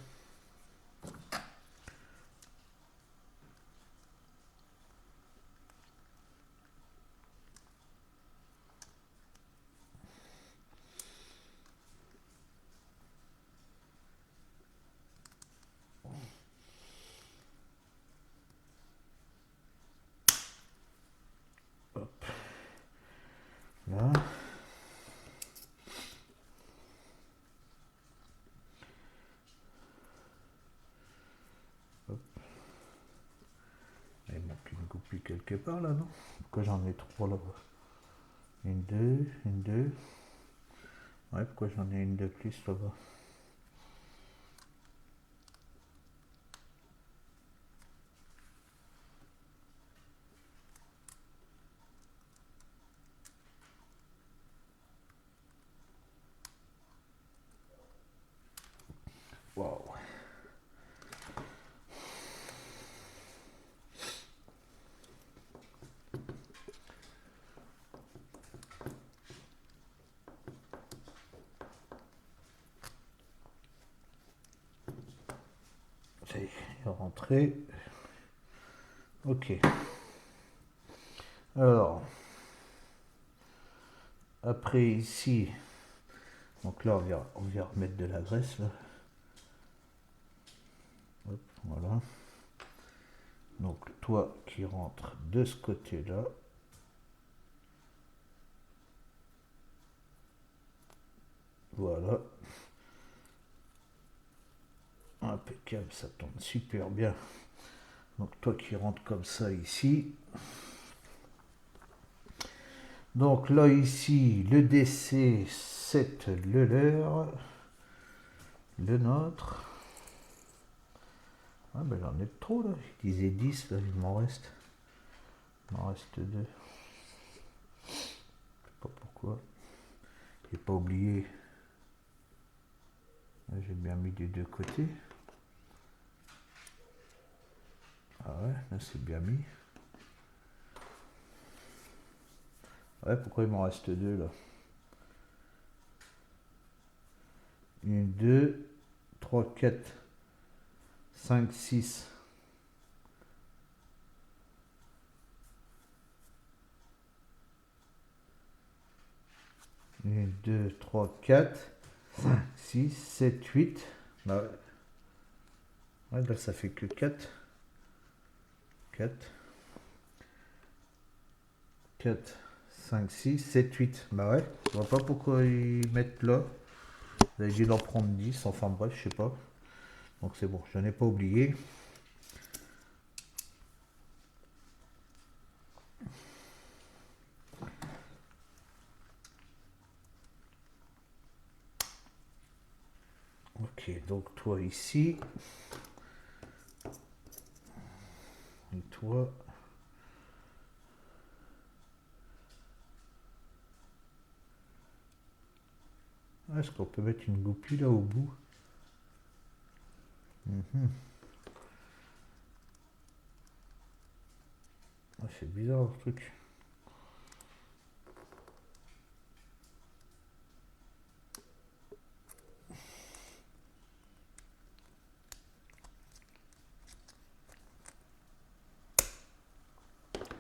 Hop. Là. Hop. Il manque une goupille quelque part là, non? Pourquoi j'en ai trois là-bas? Une, deux, une, deux. Ouais, pourquoi j'en ai une de plus là-bas? Waouh. Ça y est, il est rentré. Ok. Alors, après ici, donc là on vient remettre de la graisse là. Hop, voilà. Donc toi qui rentres de ce côté-là. Voilà. Impeccable, ça tombe super bien. Donc toi qui rentres comme ça ici. Donc là ici, le DC, c'est le leur, le nôtre. Ah ben j'en ai trop là, je disais 10, là il m'en reste. Il m'en reste 2. Je sais pas pourquoi. J'ai pas oublié. J'ai bien mis des deux côtés. Ah ouais, là c'est bien mis. Ouais, pourquoi il m'en reste 2 là? 1, 2, 3, 4, 5, 6. 1, 2, 3, 4, 5, 6, 7, 8. Bah ouais, là ça fait que 4. 4, 4, 5, 6, 7, 8. Bah ouais, je vois pas pourquoi ils mettent là. Vous avez dû en prendre 10, enfin bref, je sais pas. Donc c'est bon, je n'ai pas oublié. Ok, donc toi ici. Et toi. Est-ce qu'on peut mettre une goupille là au bout? Ah, c'est bizarre le truc.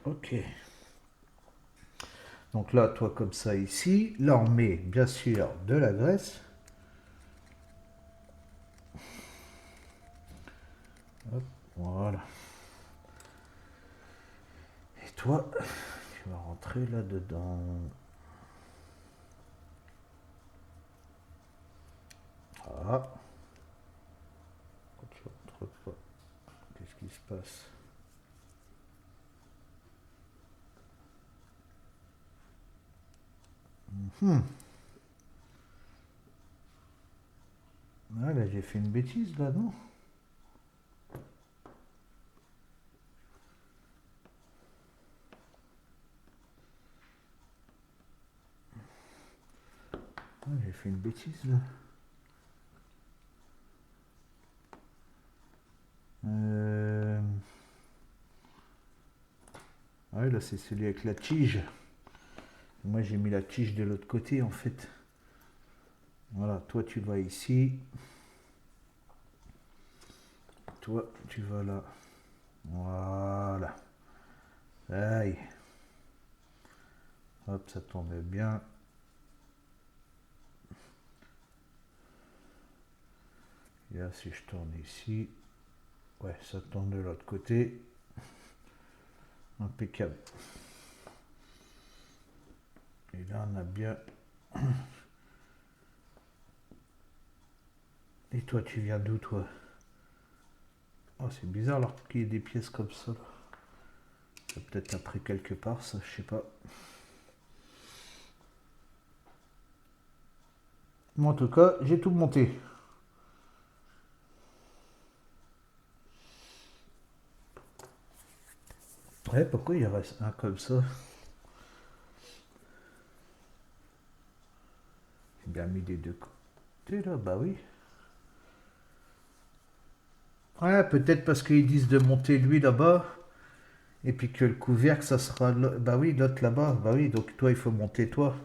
Ok. Donc là, toi comme ça ici. Là, on met bien sûr de la graisse. Hop, voilà. Et toi, tu vas rentrer là-dedans. Ah. Quand tu rentres pas, qu'est-ce qui se passe? Ah, là, j'ai fait une bêtise là, non? Ah, j'ai fait une bêtise là. Ah ouais, là c'est celui avec la tige. Moi j'ai mis la tige de l'autre côté en fait. Voilà, toi tu vas ici. Toi tu vas là. Voilà. Aïe. Hop, ça tombe bien. Et là si je tourne ici. Ouais, ça tourne de l'autre côté. Impeccable. Et là on a bien. Et toi tu viens d'où toi? Oh c'est bizarre alors qu'il y ait des pièces comme ça. C'est peut-être après quelque part ça, je sais pas. Moi en tout cas j'ai tout monté. Ouais, pourquoi il reste un comme ça? J'ai bien mis des deux côtés là, bah oui. Ouais, peut-être parce qu'ils disent de monter lui là-bas. Et puis que le couvercle, ça sera... Bah oui, l'autre là-bas. Bah oui, donc toi, il faut monter toi.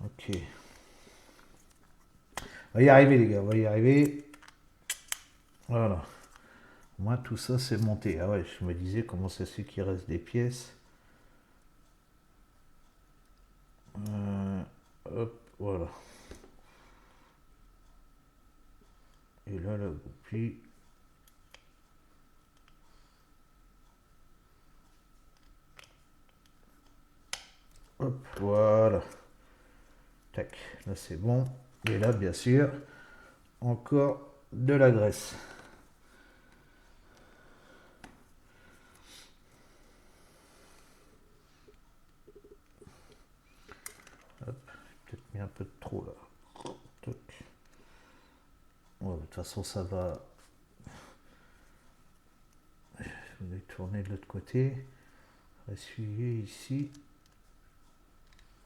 Ok. On va y arriver, les gars. On va y arriver. Voilà. Moi, tout ça, c'est monté. Ah ouais, je me disais comment c'est ce qu'il reste des pièces. Hop, voilà. Et là, la goupille. Hop, voilà. Tac, là c'est bon. Et là, bien sûr, encore de la graisse. Hop, peut-être mis un peu de trop là. Tac. Ouais, de toute façon, ça va. Je vais tourner de l'autre côté. Essuyer ici.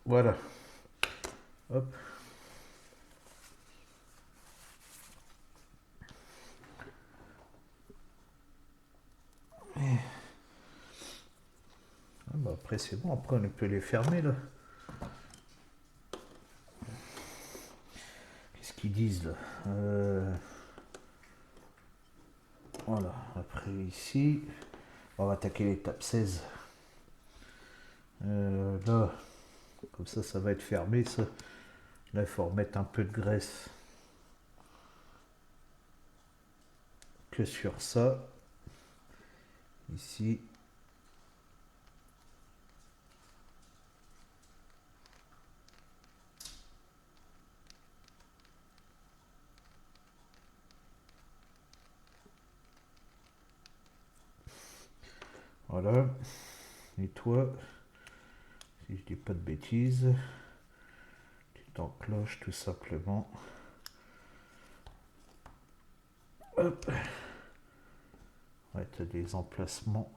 Voilà. Hop. Ah bah après c'est bon, après on peut les fermer là. Qu'est-ce qu'ils disent là Voilà, après ici, on va attaquer l'étape 16. Là, comme ça va être fermé ça. Là il faut remettre un peu de graisse que sur ça. Ici. Voilà. Et toi, si je dis pas de bêtises, tu t'enclenches tout simplement. Hop. Ouais, tu as des emplacements.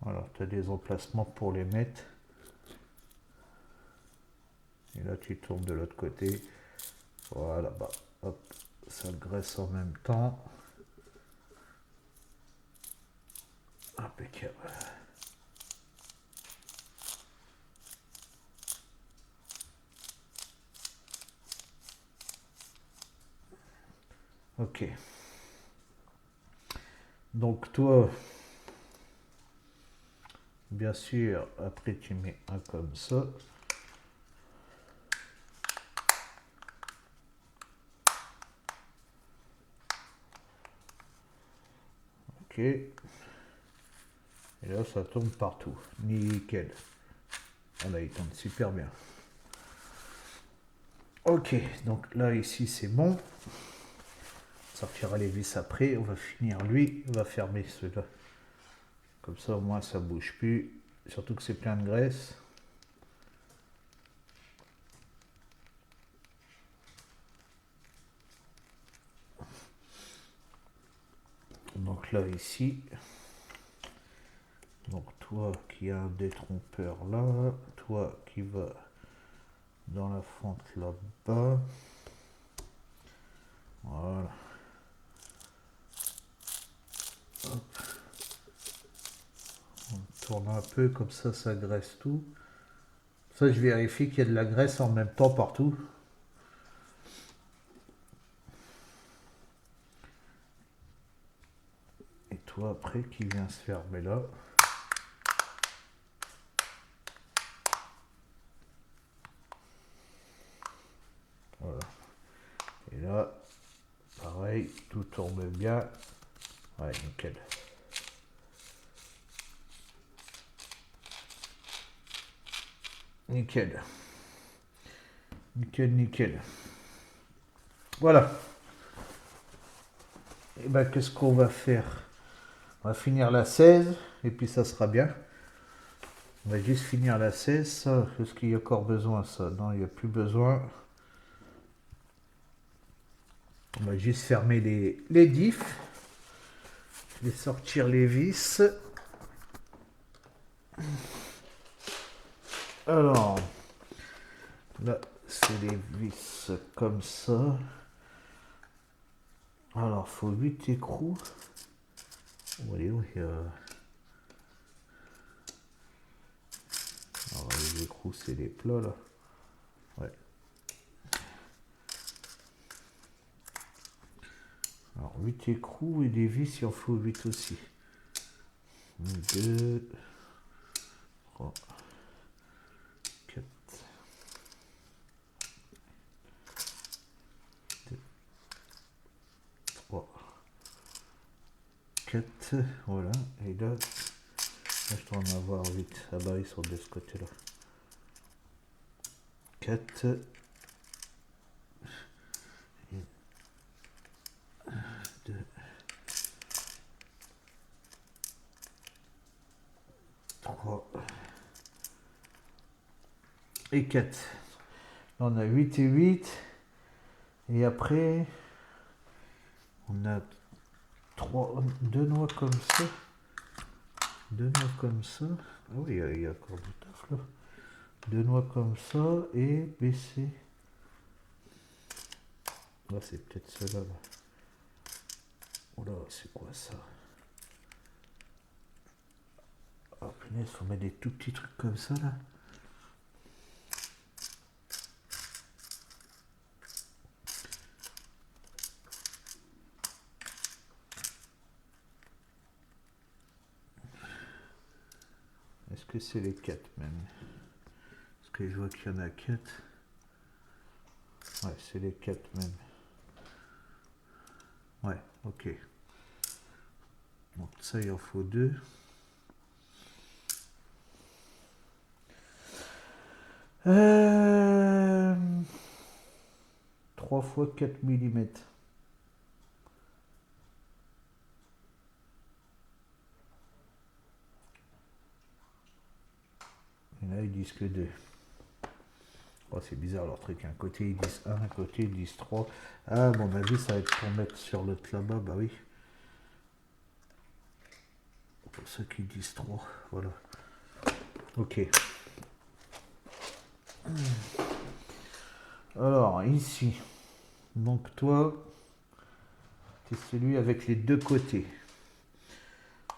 Voilà, tu as des emplacements pour les mettre. Et là, tu tournes de l'autre côté. Voilà, bah, hop, ça graisse en même temps. Impeccable. Ok. Donc toi, bien sûr, après tu mets un comme ça. Ok. Et là, ça tourne partout. Nickel. Voilà, il tourne super bien. Ok, donc là, ici, c'est bon. On sortira les vis après. On va finir lui. On va fermer ceux-là. Comme ça, au moins, ça bouge plus. Surtout que c'est plein de graisse. Donc là, ici. Donc toi qui as un détrompeur là. Toi qui va dans la fente là-bas. Voilà. Hop. On tourne un peu comme ça graisse tout. Ça, je vérifie qu'il y a de la graisse en même temps partout. Et toi après qui vient se fermer là. Voilà. Et là, pareil, tout tourne bien. Ouais, nickel. Nickel. Nickel, nickel. Voilà. Et ben qu'est-ce qu'on va faire? On va finir la 16 et puis ça sera bien. On va juste finir la 16. Ça, est-ce qu'il y a encore besoin ça? Non, il n'y a plus besoin. On va juste fermer les diffs. Je vais sortir les vis. Alors, là, c'est les vis comme ça. Alors, faut 8 écrous. Oh, allez, oui, alors, les écrous, c'est les plats, là. Ouais. Alors, 8 écrous et des vis, il en faut 8 aussi. 2, 3, 4, 2, 3, 4, voilà. Et là, je dois en avoir 8. Ah bah, ils sont de ce côté-là. 4, 2, 3 et 4. Là, on a 8 et 8. Et après, on a 2 noix comme ça. 2 noix comme ça. Ah oui, il y a encore du taf là. 2 noix comme ça et baisser. Là, c'est peut-être cela là. Oh là, c'est quoi ça? Oh punaise, faut mettre des tout petits trucs comme ça là. Est-ce que c'est les 4 même? Parce que je vois qu'il y en a 4. Ouais, c'est les 4 même. Ouais, ok. Donc ça, il en faut 2. 3 fois 4 mm. Et là, ils disent que 2. Oh, c'est bizarre leur truc. Un côté, ils disent 1, un côté, ils disent 3. Ah, bon, ma vie, ça va être pour mettre sur l'autre là-bas. Bah oui. Pour ceux qui disent 3. Voilà. Ok. Alors, ici. Donc, toi, c'est celui avec les deux côtés.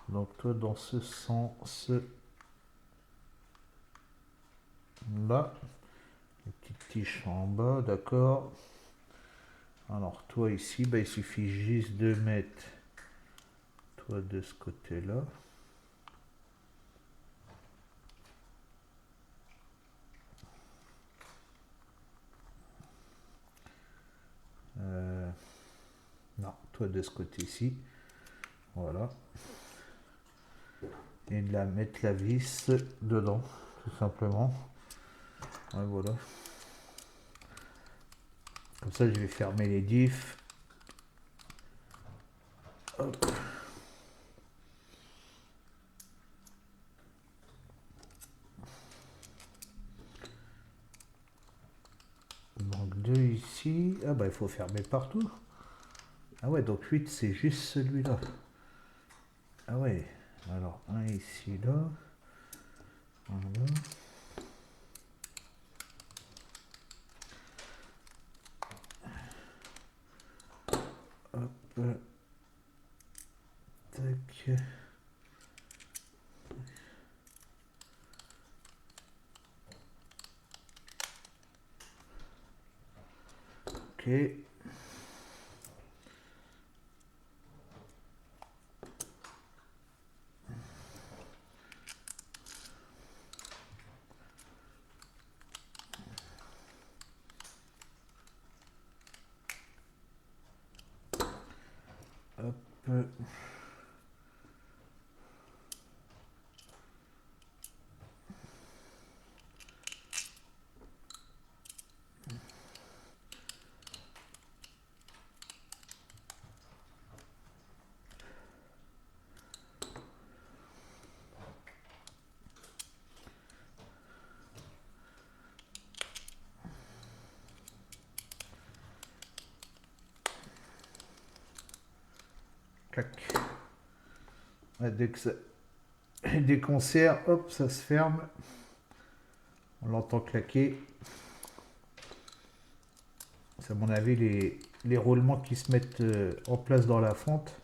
Donc, toi, dans ce sens là. Une petite tige en bas, d'accord. Alors, toi, ici, bah, il suffit juste de mettre toi de ce côté-là. Non, toi de ce côté-ci. Voilà. Et de la mettre la vis dedans, tout simplement. Ouais, voilà. Comme ça, je vais fermer les diffs. Hop. Donc 2 ici. Ah bah il faut fermer partout. Ah ouais, donc 8 c'est juste celui-là. Ah ouais. Alors un ici, là. Un là. Hop. Tac. Ok. Hop. Clac. Ouais, dès qu'on serre, hop, ça se ferme. On l'entend claquer. C'est à mon avis les roulements qui se mettent en place dans la fente.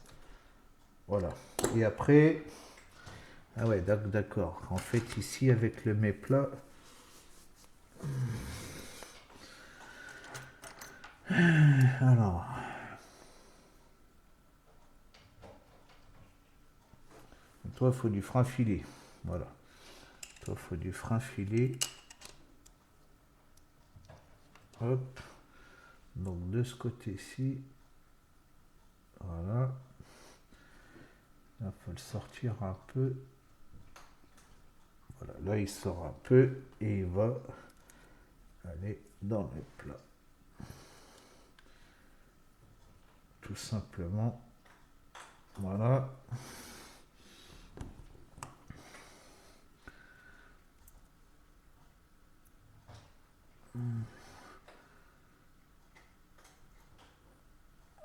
Voilà. Et après, ah ouais, d'accord. En fait, ici, avec le méplat, alors, toi, il faut du frein filé. Voilà. Toi, il faut du frein filé. Hop. Donc, de ce côté-ci, voilà. Il faut le sortir un peu. Voilà, là, il sort un peu et il va aller dans le plat. Tout simplement. Voilà.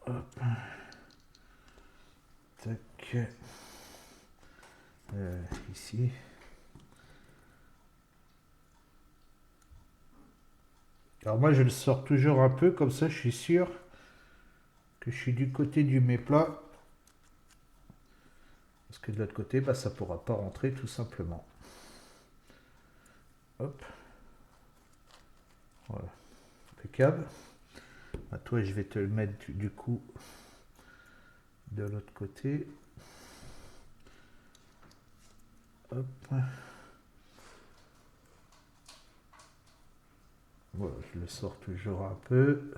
Hop. Tac. Ici. Alors moi je le sors toujours un peu, comme ça je suis sûr que je suis du côté du méplat. Parce que de l'autre côté, bah, ça ne pourra pas rentrer tout simplement. Hop. Voilà. Impeccable. À toi je vais te le mettre du coup de l'autre côté. Hop. Voilà, je le sors toujours un peu.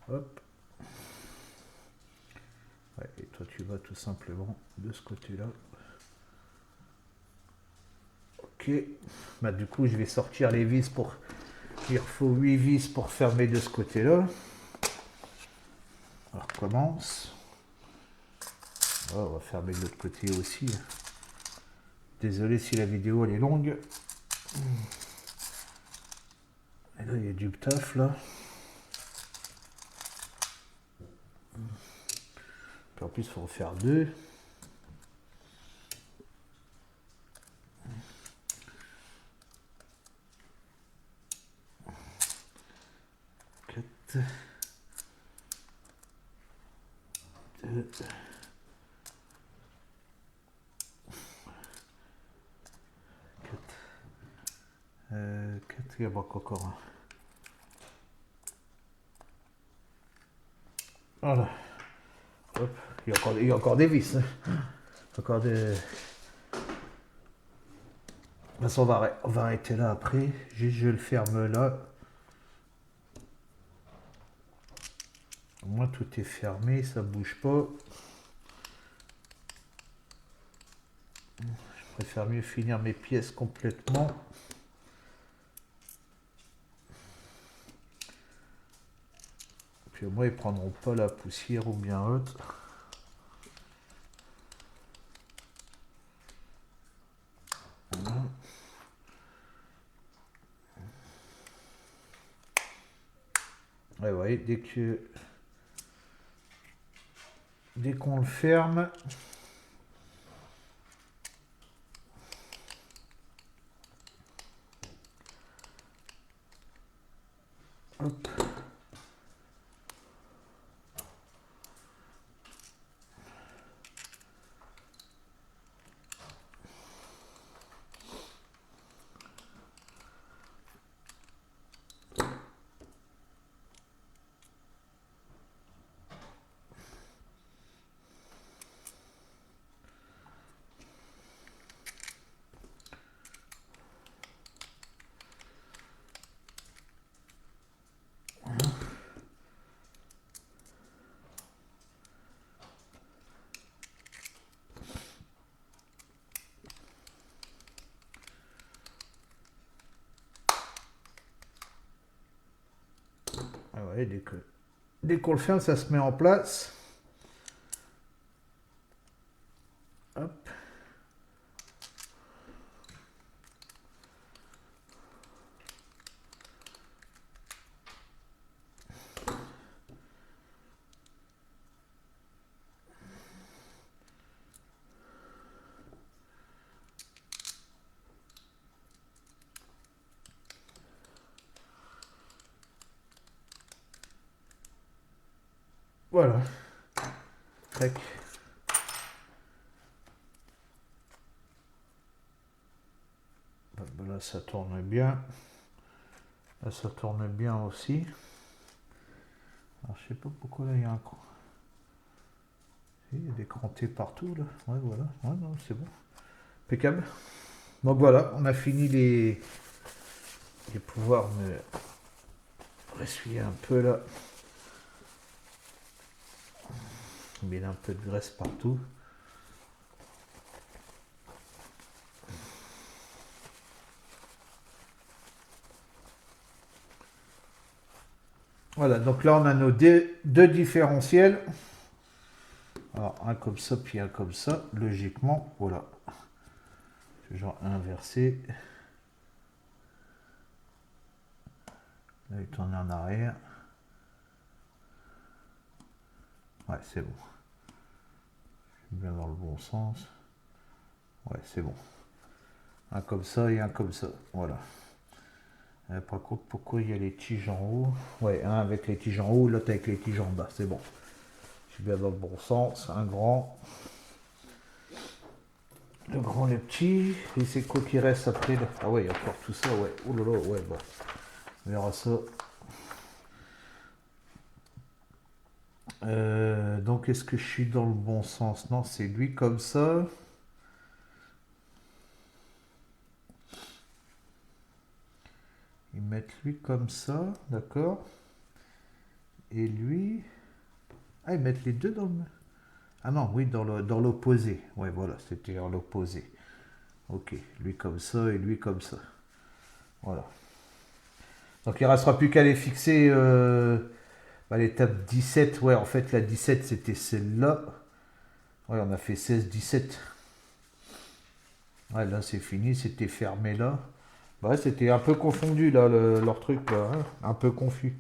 Hop. Ouais, et toi tu vas tout simplement de ce côté-là. Ok. Bah, du coup je vais sortir les vis pour... Il faut 8 vis pour fermer de ce côté-là. On recommence. Oh, on va fermer de l'autre côté aussi. Désolé si la vidéo elle est longue. Et là il y a du taf là. Puis en plus il faut en faire deux. Quatre. Deux. 4, il y en manque encore un. Voilà. Hop. Il y a encore des vis. Hein. Encore des... De toute façon, on va arrêter là après. Juste, je le ferme là. Au moins, tout est fermé, ça bouge pas. Je préfère mieux finir mes pièces complètement. Puis au moins, ils prendront pas la poussière ou bien autre. Voilà. Ouais, vous voyez, dès qu'on le ferme, hop. Ah ouais, dès qu'on le ferme, ça se met en place. Hop. Voilà. Tac. Là, ça tourne bien. Là, ça tourne bien aussi. Alors, je sais pas pourquoi là, il y a un coup. Il y a des crantés partout, là. Ouais, voilà. Ouais, non, c'est bon. Impeccable. Donc, voilà, on a fini les... Je vais pouvoir me ressuyer un peu, là. Il y a un peu de graisse partout. Voilà, donc là on a nos deux différentiels. Alors un comme ça, puis un comme ça, logiquement, voilà. Genre inversé. Là il tourne en arrière. Ouais, c'est bon. Je suis bien dans le bon sens. Ouais, c'est bon. Un comme ça et un comme ça, voilà. Par contre, pourquoi il y a les tiges en haut? Ouais, un avec les tiges en haut, l'autre avec les tiges en bas, c'est bon. Je suis bien dans le bon sens, un grand. Le grand, le petit. Et c'est quoi qui reste après là? Ah ouais, il y a encore tout ça, ouais. Oh là là, ouais, bon. On verra ça. Donc, est-ce que je suis dans le bon sens? Non, c'est lui comme ça. Ils mettent lui comme ça, d'accord. Et lui... Ah, ils mettent les deux dans le... Ah non, oui, dans l'opposé. Ouais, voilà, c'était en l'opposé. Ok, lui comme ça et lui comme ça. Voilà. Donc il ne restera plus qu'à les fixer l'étape 17. Ouais, en fait, la 17, c'était celle-là. Ouais, on a fait 16, 17. Ouais, là, c'est fini, c'était fermé là. Ouais, c'était un peu confondu, là, leur truc, là, hein, un peu confus.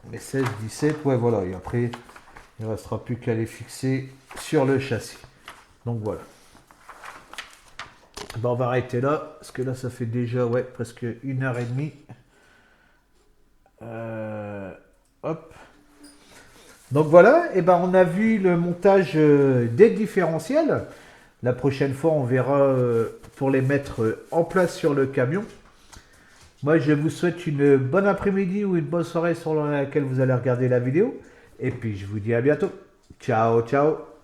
Mais 16, 17, ouais, voilà. Et après, il ne restera plus qu'à les fixer sur le châssis. Donc voilà. Ben, on va arrêter là, parce que là, ça fait déjà, ouais, presque 1h30. Hop. Donc voilà, et ben on a vu le montage des différentiels. La prochaine fois, on verra pour les mettre en place sur le camion. Moi, je vous souhaite une bonne après-midi ou une bonne soirée sur laquelle vous allez regarder la vidéo. Et puis, je vous dis à bientôt. Ciao, ciao.